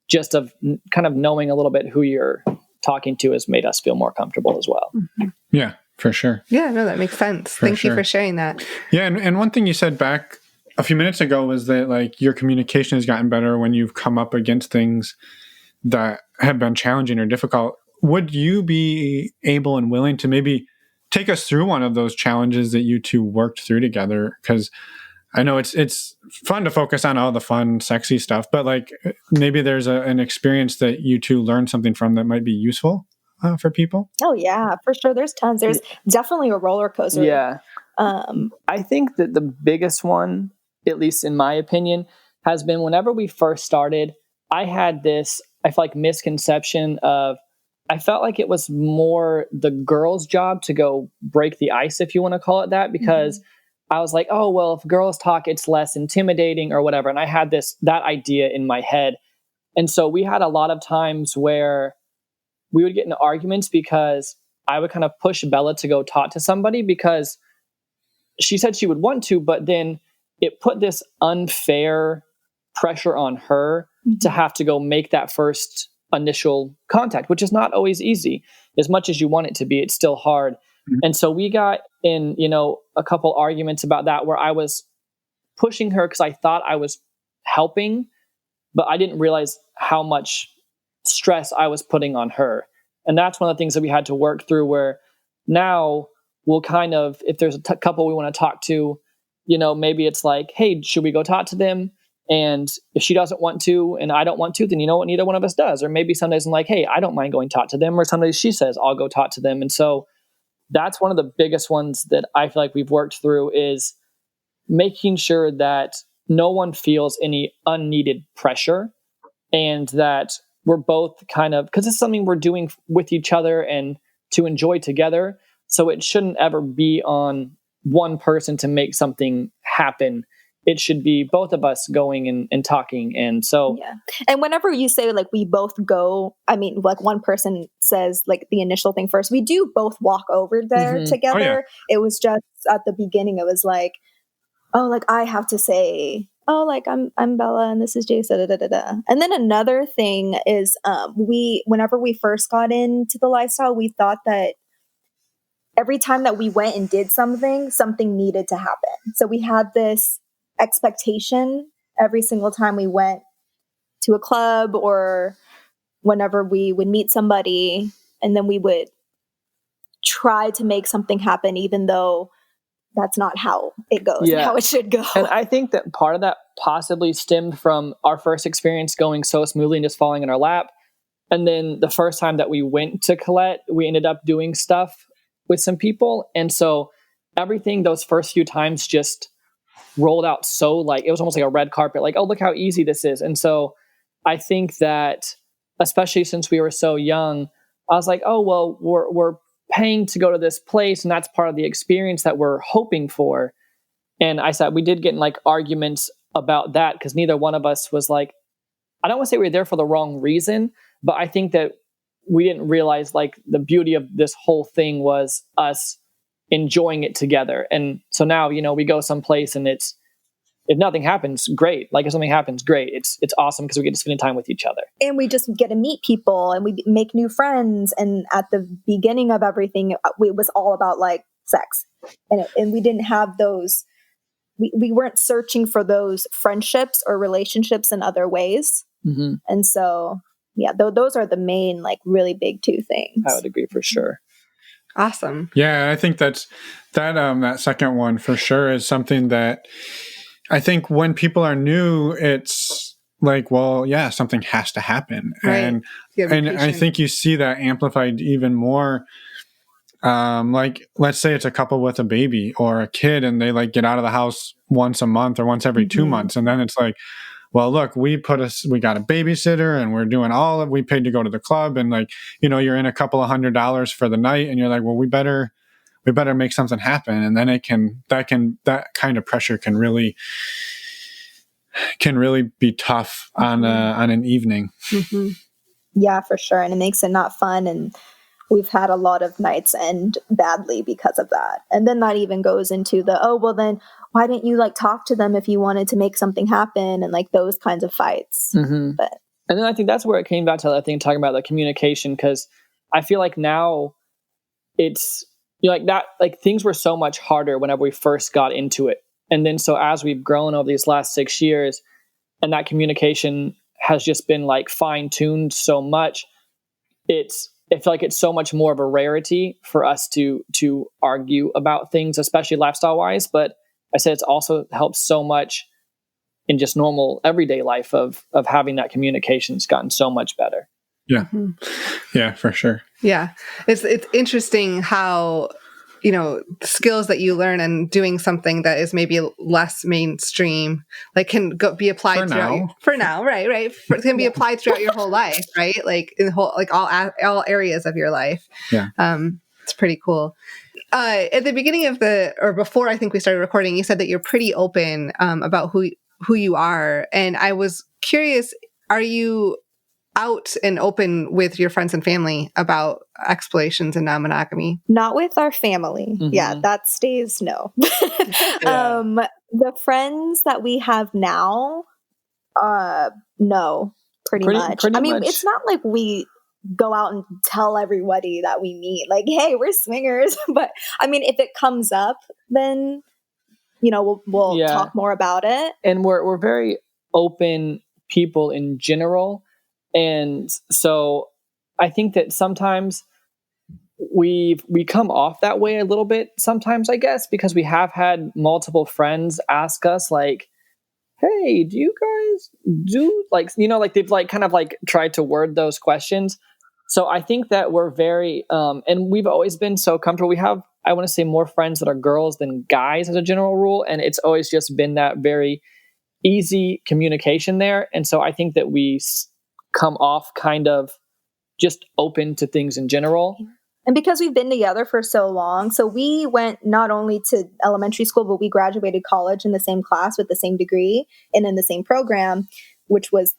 just of kind of knowing a little bit who you're talking to has made us feel more comfortable as well. Mm-hmm. Yeah, for sure. Yeah, no, that makes sense. Thank you for sharing that. Yeah. And one thing you said back a few minutes ago was that like your communication has gotten better when you've come up against things that have been challenging or difficult. Would you be able and willing to maybe take us through one of those challenges that you two worked through together? Because I know it's fun to focus on all the fun, sexy stuff, but like maybe there's an experience that you two learned something from that might be useful for people. Oh yeah, for sure. There's tons. There's definitely a roller coaster. Yeah. I think that the biggest one, at least in my opinion, has been whenever we first started, I had this, I feel like, misconception of, I felt like it was more the girl's job to go break the ice, if you want to call it that, because I was like, oh, well, if girls talk, it's less intimidating or whatever. And I had that idea in my head. And so we had a lot of times where we would get into arguments because I would kind of push Bella to go talk to somebody because she said she would want to, but then it put this unfair pressure on her to have to go make that first initial contact, which is not always easy. As much as you want it to be, it's still hard. And so we got in, a couple arguments about that where I was pushing her because I thought I was helping, but I didn't realize how much stress I was putting on her. And that's one of the things that we had to work through, where now we'll kind of, if there's a couple we want to talk to, maybe it's like, hey, should we go talk to them? And if she doesn't want to and I don't want to, then you know what, neither one of us does. Or maybe some days I'm like, hey, I don't mind going talk to them. Or some days she says, I'll go talk to them. And so that's one of the biggest ones that I feel like we've worked through, is making sure that no one feels any unneeded pressure, and that we're both kind of, because it's something we're doing with each other and to enjoy together. So it shouldn't ever be on one person to make something happen. It should be both of us going and talking. And so, yeah. And whenever you say like we both go, like one person says like the initial thing first, we do both walk over there together. Oh, yeah. It was just at the beginning, it was like, oh, like I have to say, oh, like I'm Bella and this is Jase. Da, da, da, da. And then another thing is, whenever we first got into the lifestyle, we thought that every time that we went and did something needed to happen. So we had this expectation every single time we went to a club or whenever we would meet somebody, and then we would try to make something happen, even though that's not how it goes and how it should go. And I think that part of that possibly stemmed from our first experience going so smoothly and just falling in our lap. And then the first time that we went to Colette, we ended up doing stuff with some people. And so everything those first few times just rolled out so, like, it was almost like a red carpet, like, oh, look how easy this is. And so I think that, especially since we were so young, I was like, oh, well, we're paying to go to this place, and that's part of the experience that we're hoping for. And I said we did get in like arguments about that because neither one of us was like, I don't want to say we were there for the wrong reason, but I think that we didn't realize like the beauty of this whole thing was us enjoying it together. And so now, we go someplace and it's, if nothing happens, great. Like if something happens, great. It's awesome because we get to spend time with each other. And we just get to meet people and we make new friends. And at the beginning of everything, it was all about like sex. And we didn't have those, we weren't searching for those friendships or relationships in other ways. Mm-hmm. And so, yeah, those are the main, like really big two things. I would agree for sure. Awesome. Yeah, I think that second one for sure is something that I think when people are new, it's like, well, yeah, something has to happen. Right. And I think you see that amplified even more. Like, let's say it's a couple with a baby or a kid and they like get out of the house once a month or once every 2 months. And then it's like, well, look, we got a babysitter and we're doing we paid to go to the club. And like, you're in a couple of $100 for the night and you're like, well, we better make something happen. And then that kind of pressure can really be tough on an evening. Mm-hmm. Yeah, for sure. And it makes it not fun. And we've had a lot of nights end badly because of that. And then that even goes into then why didn't you like talk to them if you wanted to make something happen, and like those kinds of fights. Mm-hmm. And then I think that's where it came back to, I think, talking about the communication, because I feel like now it's like that, like things were so much harder whenever we first got into it. And then so as we've grown over these last 6 years and that communication has just been like fine-tuned so much, I feel like it's so much more of a rarity for us to argue about things, especially lifestyle wise. But I said it's also helped so much in just normal everyday life of having that communication's gotten so much better. Yeah. Mm-hmm. Yeah, for sure. Yeah. It's interesting how, skills that you learn and doing something that is maybe less mainstream, like can be applied for now, right? Can be applied throughout your whole life, right? Like in the whole, like all areas of your life. Yeah. It's pretty cool. At the beginning or before I think we started recording, you said that you're pretty open about who you are. And I was curious, are you out and open with your friends and family about explorations and non-monogamy? Not with our family. Mm-hmm. Yeah, that stays no. The friends that we have now, no, pretty much. I mean, it's not like we go out and tell everybody that we meet, like, hey, we're swingers. But I mean, if it comes up, then, we'll talk more about it. And we're very open people in general. And so I think that sometimes we come off that way a little bit sometimes, I guess, because we have had multiple friends ask us like, hey, do you guys do like, like they've like kind of like tried to word those questions. So I think that we're very, and we've always been so comfortable. We have, I want to say, more friends that are girls than guys as a general rule. And it's always just been that very easy communication there. And so I think that we come off kind of just open to things in general. And because we've been together for so long, so we went not only to elementary school, but we graduated college in the same class with the same degree and in the same program, which was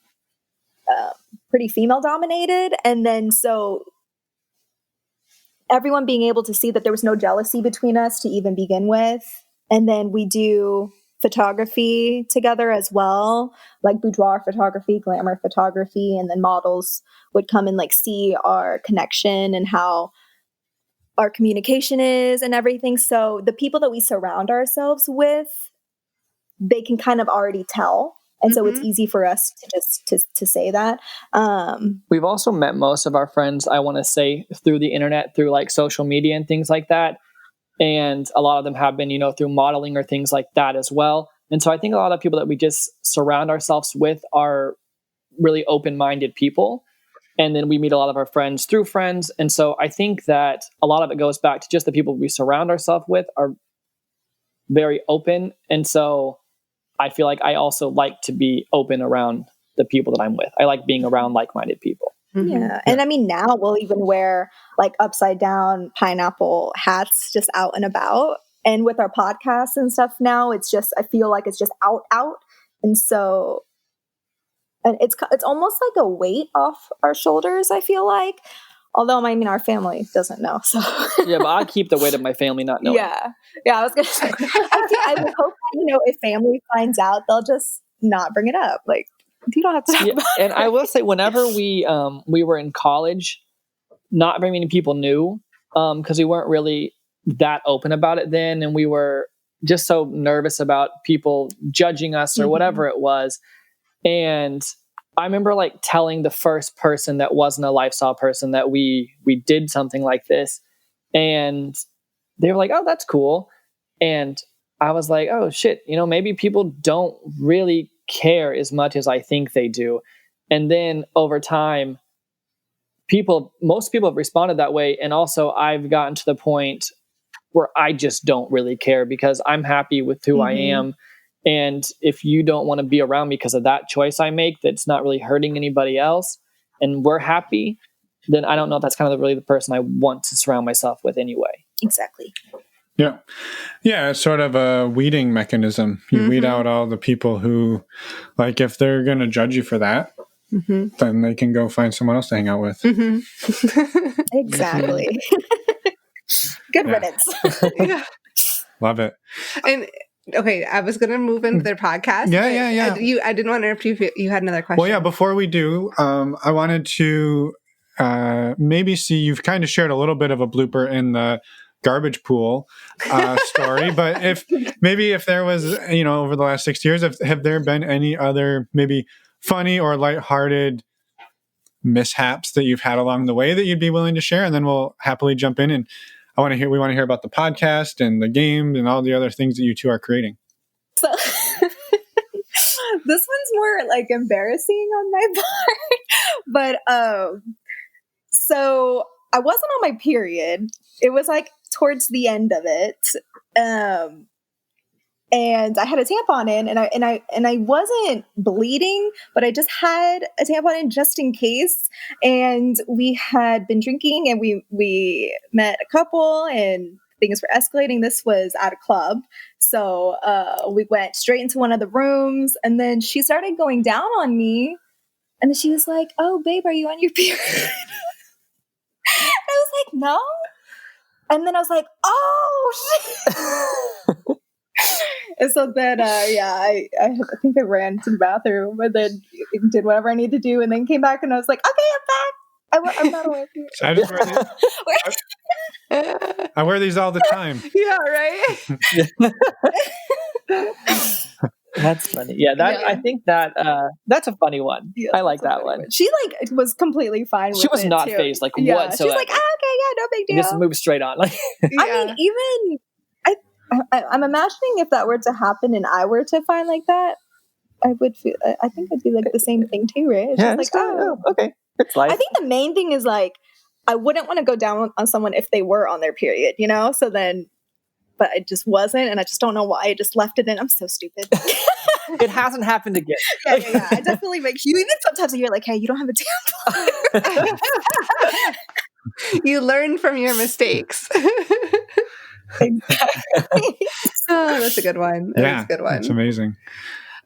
pretty female dominated. And then so everyone being able to see that there was no jealousy between us to even begin with. And then we do photography together as well, like boudoir photography, glamour photography, and then models would come and like see our connection and how our communication is and everything. So the people that we surround ourselves with, they can kind of already tell. And so it's easy for us to just to say that. We've also met most of our friends, I want to say, through the internet, through like social media and things like that. And a lot of them have been, through modeling or things like that as well. And so I think a lot of people that we just surround ourselves with are really open-minded people. And then we meet a lot of our friends through friends. And so I think that a lot of it goes back to just the people we surround ourselves with are very open. And so I feel like I also like to be open around the people that I'm with. I like being around like-minded people. Yeah. And I mean, now we'll even wear like upside down pineapple hats just out and about. And with our podcasts and stuff now, it's just, I feel like it's just out. And so, and it's almost like a weight off our shoulders, I feel like. Although, I mean, our family doesn't know. So Yeah, but I keep the weight of my family not knowing. Yeah, I was gonna say. I would hope that, if family finds out, they'll just not bring it up. Like, you don't have to talk about it. And I will say, whenever we were in college, not very many people knew because we weren't really that open about it then, and we were just so nervous about people judging us or whatever it was. And I remember like telling the first person that wasn't a lifestyle person that we did something like this, and they were like, "Oh, that's cool." And I was like, "Oh shit, maybe people don't really care as much as I think they do." And then over time, most people have responded that way. And also I've gotten to the point where I just don't really care because I'm happy with who I am. And if you don't want to be around me because of that choice I make, that's not really hurting anybody else, and we're happy, then I don't know if that's kind of really the person I want to surround myself with anyway. Exactly. Yeah. Yeah, it's sort of a weeding mechanism. You weed out all the people who, like, if they're going to judge you for that, then they can go find someone else to hang out with. Exactly. Good riddance. Yeah. Love it. And okay, I was going to move into their podcast. Yeah. I didn't want to interrupt you if you had another question. Well, yeah, before we do, I wanted to maybe see, you've kind of shared a little bit of a blooper in the garbage pool story, but if there was, over the last 6 years, have there been any other maybe funny or lighthearted mishaps that you've had along the way that you'd be willing to share? And then we'll happily jump in, and we want to hear about the podcast and the game and all the other things that you two are creating. So this one's more like embarrassing on my part, but so I wasn't on my period. It was like towards the end of it, and I had a tampon in, and I wasn't bleeding, but I just had a tampon in just in case. And we had been drinking, and we met a couple, and things were escalating. This was at a club, so we went straight into one of the rooms, and then she started going down on me, and then she was like, "Oh, babe, are you on your period?" I was like, "No," and then I was like, "Oh shit." And so then, I think I ran to the bathroom and then did whatever I needed to do, and then came back, and I was like, "Okay, I'm back. I'm not away from you." I just wear these. I wear these all the time. Yeah, right. That's funny. Yeah, I think that that's a funny one. Yeah, I like that one. She was completely fine with it. She was not phased whatsoever. She's like, okay, yeah, no big deal. Just move straight on. I mean, even I'm imagining if that were to happen and I were to find like that, I would feel. I think it'd be like the same thing too, right? It's just like, okay, it's life. I think the main thing is like, I wouldn't want to go down on someone if they were on their period, So then, but it just wasn't, and I just don't know why I just left it in. I'm so stupid. It hasn't happened again. Yeah. I definitely make you. Even sometimes you're like, hey, you don't have a tampon. You learn from your mistakes. Exactly. Oh, that's a good one. That's a good one. That's amazing.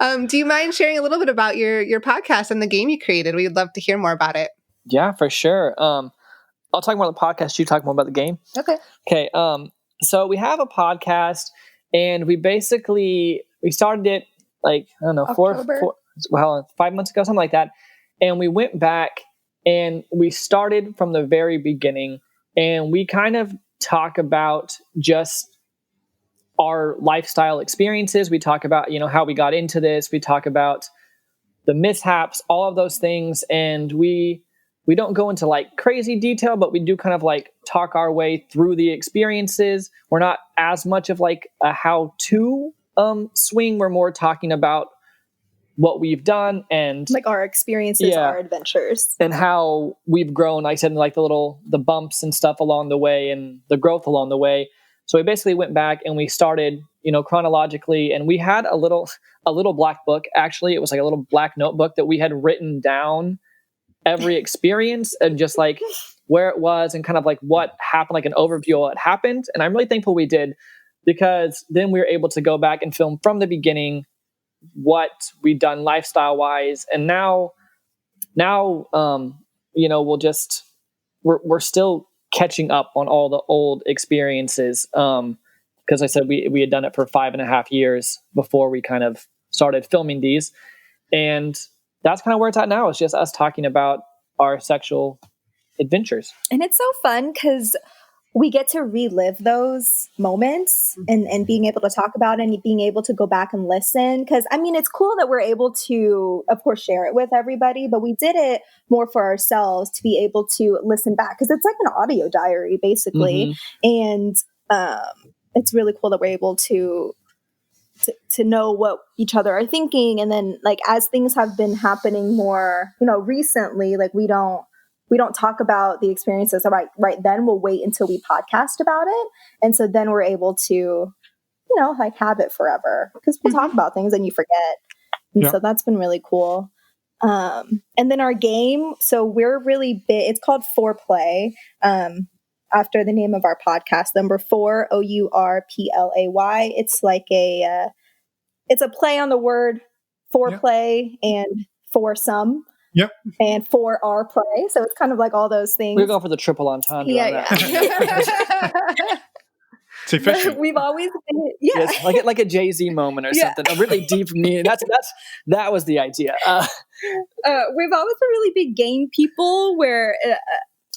Do you mind sharing a little bit about your podcast and the game you created? We'd love to hear more about it. Yeah, for sure. I'll talk more about the podcast. You talk more about the game. Okay. So we have a podcast, and we started it like, I don't know, 5 months ago, something like that. And we went back and we started from the very beginning, and we kind of talk about just our lifestyle experiences. We talk about, how we got into this. We talk about the mishaps, all of those things. And we don't go into like crazy detail, but we do kind of like talk our way through the experiences. We're not as much of like a how-to swing. We're more talking about what we've done and like our experiences, our adventures, and how we've grown. Like I said, like the bumps and stuff along the way and the growth along the way. So we basically went back and we started, chronologically, and we had a little black book. Actually, it was like a little black notebook that we had written down every experience and just like where it was and kind of like what happened, like an overview of what happened. And I'm really thankful we did, because then we were able to go back and film from the beginning what we've done lifestyle wise. And now, we're still catching up on all the old experiences. Because I said we had done it for 5.5 years before we kind of started filming these. And that's kind of where it's at now. It's just us talking about our sexual adventures. And it's so fun because we get to relive those moments and being able to talk about it and being able to go back and listen. Because, I mean, it's cool that we're able to, of course, share it with everybody, but we did it more for ourselves to be able to listen back because it's like an audio diary, basically. And it's really cool that we're able to know what each other are thinking. And then, like, as things have been happening more, recently, like we don't talk about the experiences right then. We'll wait until we podcast about it. And so then we're able to, like have it forever because we'll talk about things and you forget. And so that's been really cool. And then our game, so we're really big. It's called 4OURPLAY, after the name of our podcast, number 4, OURPLAY. It's like it's a play on the word foreplay and foursome. Yep. And 4OURPLAY. So it's kind of like all those things. We're going for the triple entendre on that. It's efficient. We've always been, yes, like a Jase moment or something. A really deep meaning. That was the idea. We've always been really big game people where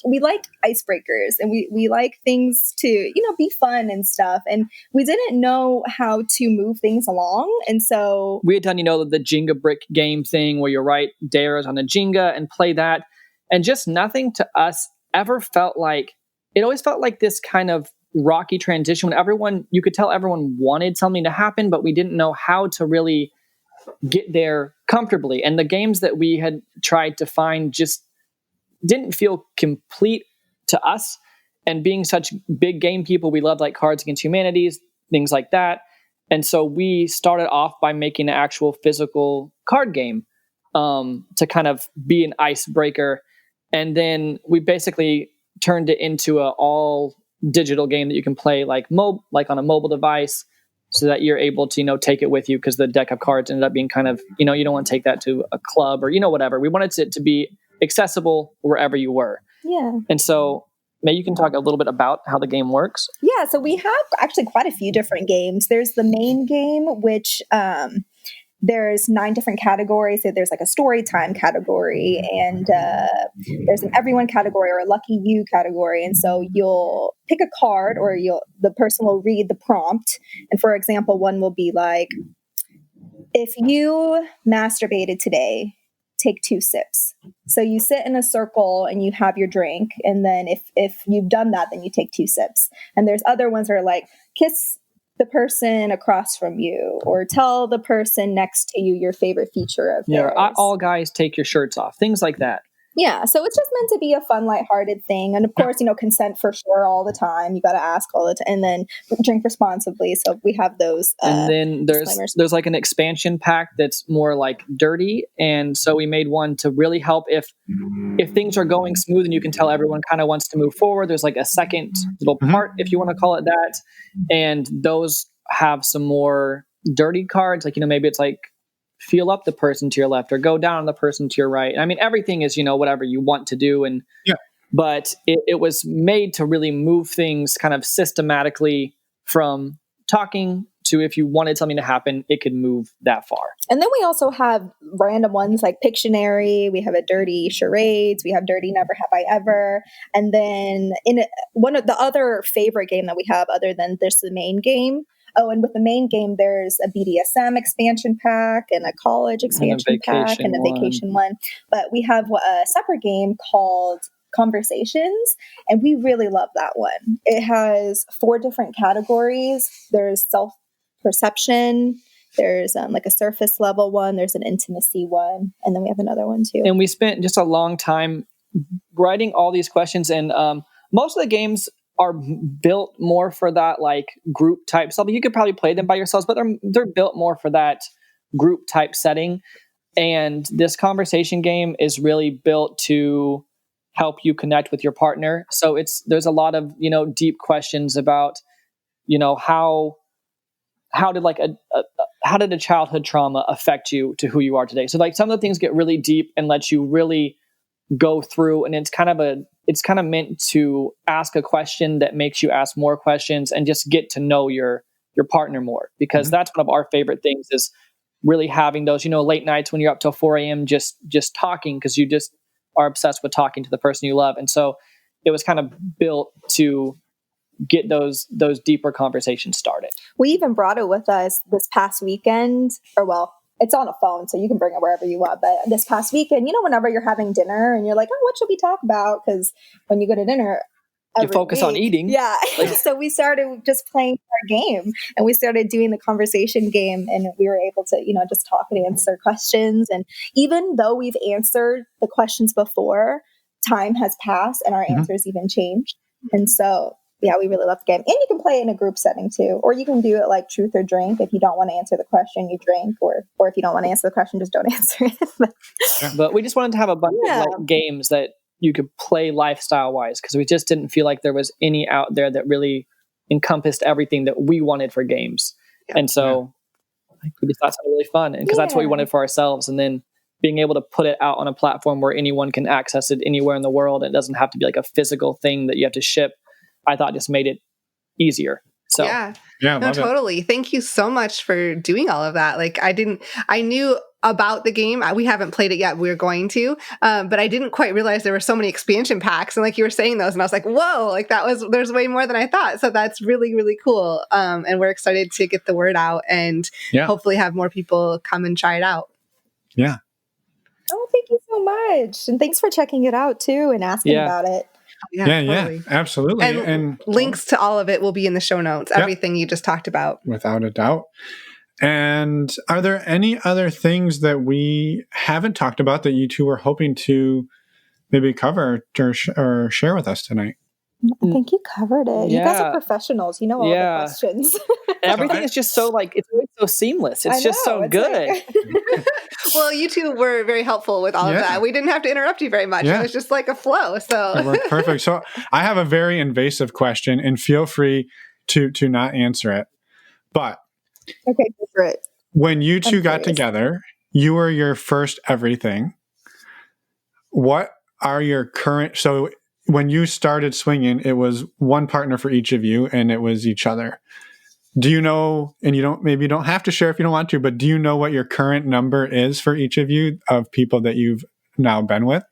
we like icebreakers and we like things to, be fun and stuff. And we didn't know how to move things along. And so we had done, the Jenga brick game thing where you write dares on a Jenga and play that. And just nothing to us ever felt like, it always felt like this kind of rocky transition when you could tell everyone wanted something to happen, but we didn't know how to really get there comfortably. And the games that we had tried to find just didn't feel complete to us. And being such big game people, we loved like Cards Against Humanity, things like that. And so we started off by making an actual physical card game to kind of be an icebreaker. And then we basically turned it into an all digital game that you can play like on a mobile device, so that you're able to take it with you, because the deck of cards ended up being kind of you don't want to take that to a club or whatever. We wanted it to be accessible wherever you were. Yeah. And so May, you can talk a little bit about how the game works. Yeah, so we have actually quite a few different games. There's the main game, which there's 9 different categories. So there's like a story time category, and there's an everyone category or a lucky you category. And so you'll pick a card, or the person will read the prompt. And for example, one will be like, if you masturbated today, take 2 sips. So you sit in a circle and you have your drink. And then if you've done that, then you take 2 sips. And there's other ones that are like, kiss the person across from you, or tell the person next to you your favorite feature of theirs. All guys take your shirts off, things like that. Yeah, so it's just meant to be a fun, lighthearted thing. And of course, consent for sure all the time. You got to ask all the time, and then drink responsibly. So we have those. And then there's like an expansion pack that's more like dirty. And so we made one to really help if things are going smooth and you can tell everyone kind of wants to move forward. There's like a second little part, if you want to call it that. And those have some more dirty cards. Like, maybe it's like, feel up the person to your left or go down on the person to your right. I mean, everything is, whatever you want to do. But it was made to really move things kind of systematically from talking to, if you wanted something to happen, it could move that far. And then we also have random ones like Pictionary. We have a dirty charades. We have dirty Never Have I Ever. And then one of the other favorite game that we have, other than this, the main game. Oh, and with the main game, there's a BDSM expansion pack and a college expansion pack and a vacation one. But we have a separate game called Conversations, and we really love that one. It has 4 different categories. There's self-perception, there's like a surface level one, there's an intimacy one, and then we have another one too. And we spent just a long time writing all these questions, and most of the games are built more for that like group type stuff. You could probably play them by yourselves, but they're built more for that group type setting. And this conversation game is really built to help you connect with your partner. So there's a lot of, deep questions about, how did like how did a childhood trauma affect you to who you are today? So like some of the things get really deep and let you really go through, and it's kind of meant to ask a question that makes you ask more questions and just get to know your partner more, because that's one of our favorite things, is really having those, late nights when you're up till 4 a.m. just talking, because you just are obsessed with talking to the person you love. And so it was kind of built to get those deeper conversations started. We even brought it with us this past weekend, or well, it's on a phone, so you can bring it wherever you want. But this past weekend, whenever you're having dinner and you're like, oh, what should we talk about? Because when you go to dinner, you focus on eating. Yeah. So we started just playing our game, and we started doing the conversation game, and we were able to, just talk and answer questions. And even though we've answered the questions before, time has passed and our answers even changed. And so, yeah, we really love the game. And you can play it in a group setting too, or you can do it like truth or drink. If you don't want to answer the question, you drink, or if you don't want to answer the question, just don't answer it. But we just wanted to have a bunch of like games that you could play lifestyle wise, because we just didn't feel like there was any out there that really encompassed everything that we wanted for games. And so we just thought it was really fun, and because that's what we wanted for ourselves. And then being able to put it out on a platform where anyone can access it anywhere in the world, it doesn't have to be like a physical thing that you have to ship, I thought just made it easier. So no, totally. Thank you so much for doing all of that. Like I knew about the game. We haven't played it yet. We're going to, but I didn't quite realize there were so many expansion packs. And like you were saying those, and I was like, whoa, like there's way more than I thought. So that's really, really cool. And we're excited to get the word out and hopefully have more people come and try it out. Yeah. Oh, thank you so much. And thanks for checking it out too and asking about it. Yeah, absolutely. And links to all of it will be in the show notes, everything you just talked about. Without a doubt. And are there any other things that we haven't talked about that you two are hoping to maybe cover or share with us tonight? I think you covered it. You guys are professionals. You know all the questions. Everything is just so it's always so seamless. It's just so good. Well, you two were very helpful with all of that. We didn't have to interrupt you very much. It was just like a flow. So it worked perfect. So I have a very invasive question, and feel free to not answer it. But okay, go for it. When you two got together, you were your first everything. What are your current? So when you started swinging, it was one partner for each of you, and it was each other. Do you know, and you don't have to share if you don't want to, but do you know what your current number is for each of you of people that you've now been with?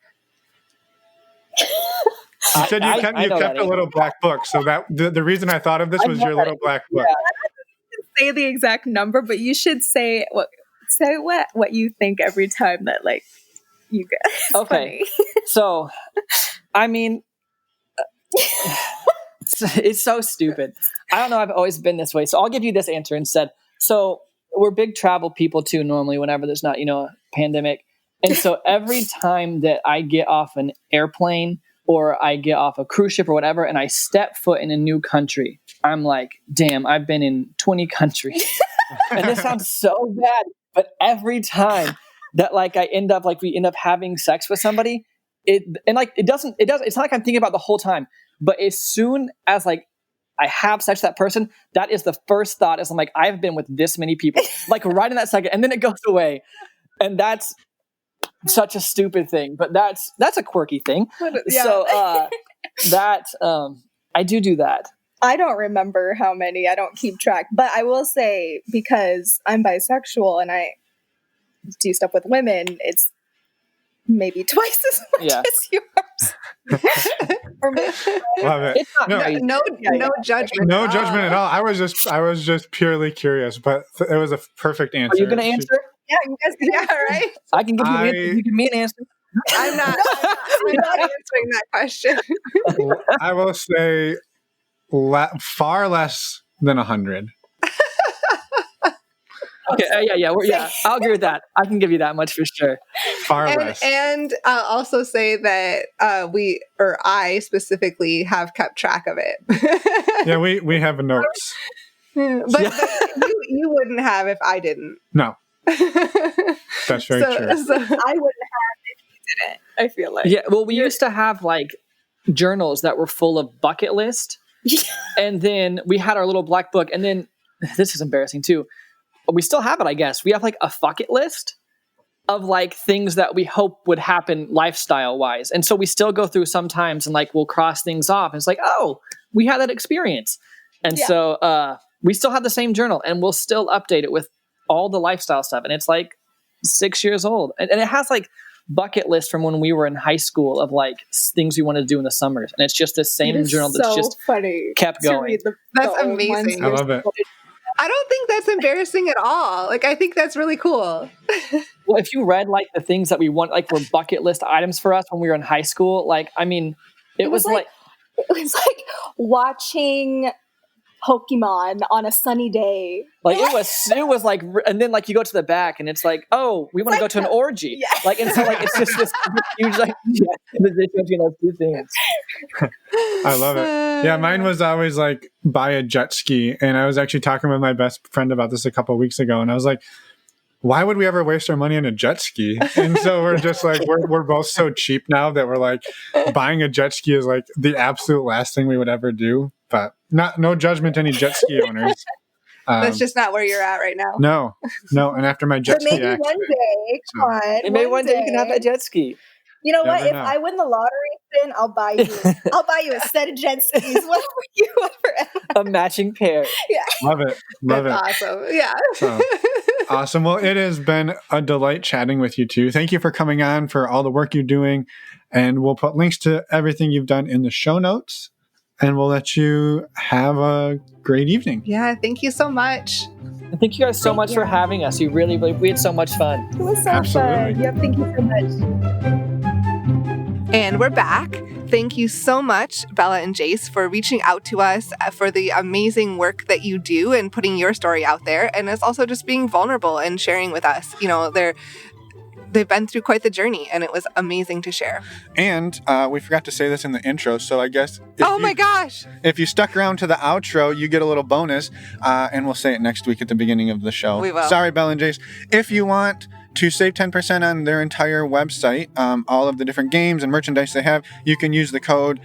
You said you kept a little black book, so that the reason I thought of this was your little black book. I don't say the exact number, but you should say what you think every time that you get. Okay, so I mean, it's so stupid. I don't know. I've always been this way, so I'll give you this answer instead. So we're big travel people too. Normally, whenever there's not a pandemic, and so every time that I get off an airplane or I get off a cruise ship or whatever, and I step foot in a new country, I'm like, damn, I've been in 20 countries. And this sounds so bad, but every time that we end up having sex with somebody, it's not like I'm thinking about the whole time, but as soon as I have sex with that person, that is the first thought, is I'm like, I've been with this many people, right in that second, and then it goes away. And that's such a stupid thing, but that's a quirky thing. Yeah. So I do that. I don't remember how many. I don't keep track, but I will say, because I'm bisexual and I do stuff with women, it's maybe twice as much as yours. Love it. It's not, no judgment. No judgment at all. I was just purely curious, but it was a perfect answer. Are you going to answer? Yeah, you guys. Yeah, right. I can give you an answer. You give me an answer. I'm not answering that question. I will say far less than 100. Okay. Yeah. I'll agree with that. I can give you that much for sure. Far less. And I'll also say that I specifically have kept track of it. Yeah, we have notes. But you wouldn't have if I didn't. No. That's very true. So I wouldn't have if you didn't. I feel like. Yeah. Well, we used to have journals that were full of bucket list. And then we had our little black book. And then this is embarrassing too. But we still have it, I guess. We have like a bucket list of like things that we hope would happen lifestyle wise. And so we still go through sometimes and like we'll cross things off. And it's like, oh, we had that experience. And so we still have the same journal and we'll still update it with all the lifestyle stuff. And it's like 6 years old. And it has like bucket list from when we were in high school of like things we wanted to do in the summers. And it's just the same journal that's just funny kept going. That's amazing. I love it. I don't think that's embarrassing at all. Like, I think that's really cool. Well, if you read like the things that we want, like were bucket list items for us when we were in high school, like, I mean, it was like watching Pokemon on a sunny day. Like it was like, and then like you go to the back and it's like, oh, we want to go to an orgy. Yeah. Like, and so like, it's just this huge, like, the difference between those two things. I love it. Yeah. Mine was always like buy a jet ski. And I was actually talking with my best friend about this a couple of weeks ago. And I was like, why would we ever waste our money on a jet ski? And so we're just like, we're both so cheap now that we're like, buying a jet ski is like the absolute last thing we would ever do. But no judgment to any jet ski owners. That's just not where you're at right now. No. And after my jet ski maybe one day, come on. Maybe one day you can have that jet ski. You know what? Never If know. I win the lottery, then I'll buy you a set of jet skis, whatever you ever. A matching pair. Yeah. Love it. That's awesome. Yeah. So, awesome. Well, it has been a delight chatting with you two. Thank you for coming on, for all the work you're doing. And we'll put links to everything you've done in the show notes. And we'll let you have a great evening. Yeah, thank you so much. And thank you guys so much for having us. We had so much fun. It was so Absolutely. fun. Yep, thank you so much. And we're back. Thank you so much, Bella and Jase, for reaching out to us, for the amazing work that you do and putting your story out there. And it's also just being vulnerable and sharing with us. You know, they've been through quite the journey, and it was amazing to share. And we forgot to say this in the intro, so I guess My gosh! if you stuck around to the outro, you get a little bonus, and we'll say it next week at the beginning of the show. We will. Sorry, Belle and Jase. If you want to save 10% on their entire website, all of the different games and merchandise they have, you can use the code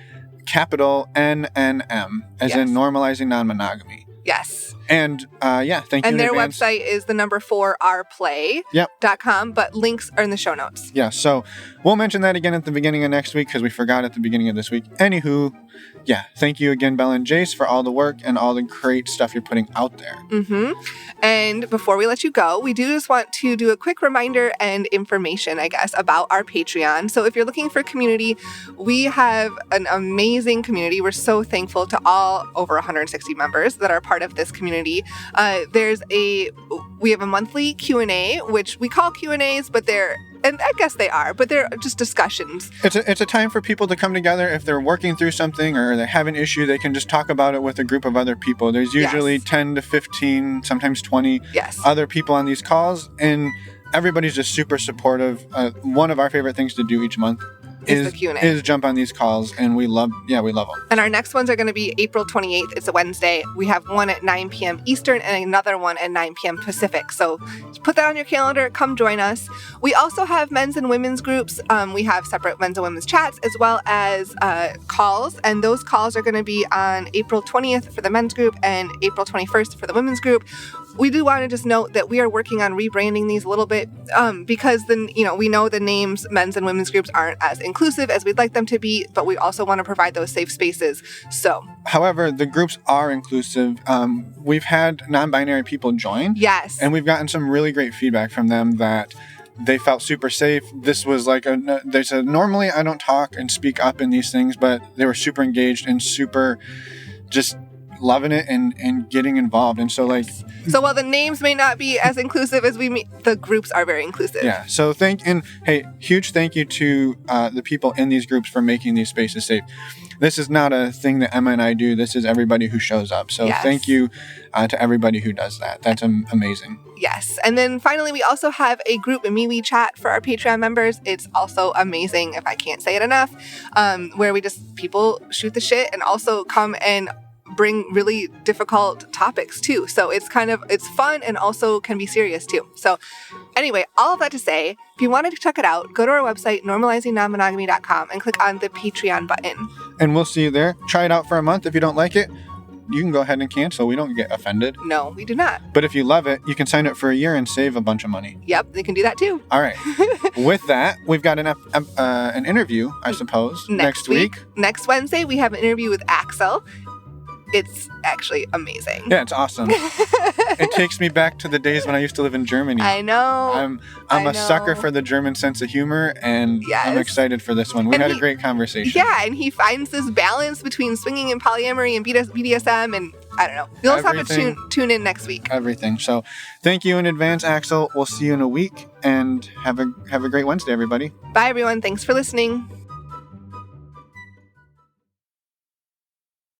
capital NNM, as in normalizing non-monogamy. Yes. And thank you. And their in advance. website is the number 4OURPLAY.com, but links are in the show notes. Yeah, so we'll mention that again at the beginning of next week because we forgot at the beginning of this week. Anywho, yeah, thank you again, Belle and Jase, for all the work and all the great stuff you're putting out there. Mm-hmm. And before we let you go, we do just want to do a quick reminder and information, I guess, about our Patreon. So if you're looking for community, we have an amazing community. We're so thankful to all over 160 members that are part of this community. We have a monthly Q&A, which we call Q&As, but they're just discussions. It's a time for people to come together. If they're working through something or they have an issue, they can just talk about it with a group of other people. There's usually 10 to 15, sometimes 20 other people on these calls, and everybody's just super supportive. One of our favorite things to do each month is jump on these calls, and we love them. And our next ones are going to be April 28th. It's a Wednesday. We have one at 9 p.m. Eastern and another one at 9 p.m. Pacific. So just put that on your calendar. Come join us. We also have men's and women's groups. We have separate men's and women's chats as well as calls. And those calls are going to be on April 20th for the men's group and April 21st for the women's group. We do want to just note that we are working on rebranding these a little bit because we know the names men's and women's groups aren't as inclusive as we'd like them to be, but we also want to provide those safe spaces. So, however, the groups are inclusive. We've had non-binary people join. Yes. And we've gotten some really great feedback from them that they felt super safe. This was like they said, normally I don't talk and speak up in these things, but they were super engaged and super just loving it and getting involved. And so while the names may not be as inclusive as we meet, the groups are very inclusive. Yeah. So huge thank you to the people in these groups for making these spaces safe. This is not a thing that Emma and I do. This is everybody who shows up. So thank you to everybody who does that. That's amazing. Yes. And then finally, we also have a group MeWe chat for our Patreon members. It's also amazing, if I can't say it enough, where people shoot the shit and also come and bring really difficult topics too. So it's fun and also can be serious too. So anyway, all of that to say, if you wanted to check it out, go to our website, normalizingnonmonogamy.com, and click on the Patreon button. And we'll see you there. Try it out for a month. If you don't like it, you can go ahead and cancel. We don't get offended. No, we do not. But if you love it, you can sign up for a year and save a bunch of money. Yep, they can do that too. All right. With that, we've got an interview, I suppose, next week. Next Wednesday, we have an interview with Axel. It's actually amazing. Yeah, it's awesome. It takes me back to the days when I used to live in Germany. I know. I'm a sucker for the German sense of humor, and I'm excited for next one. We had a great conversation. Yeah, and he finds this balance between swinging and polyamory and BDSM, and I don't know. You'll also have to tune in next week. Everything. So thank you in advance, Axel. We'll see you in a week, and have a great Wednesday, everybody. Bye, everyone. Thanks for listening.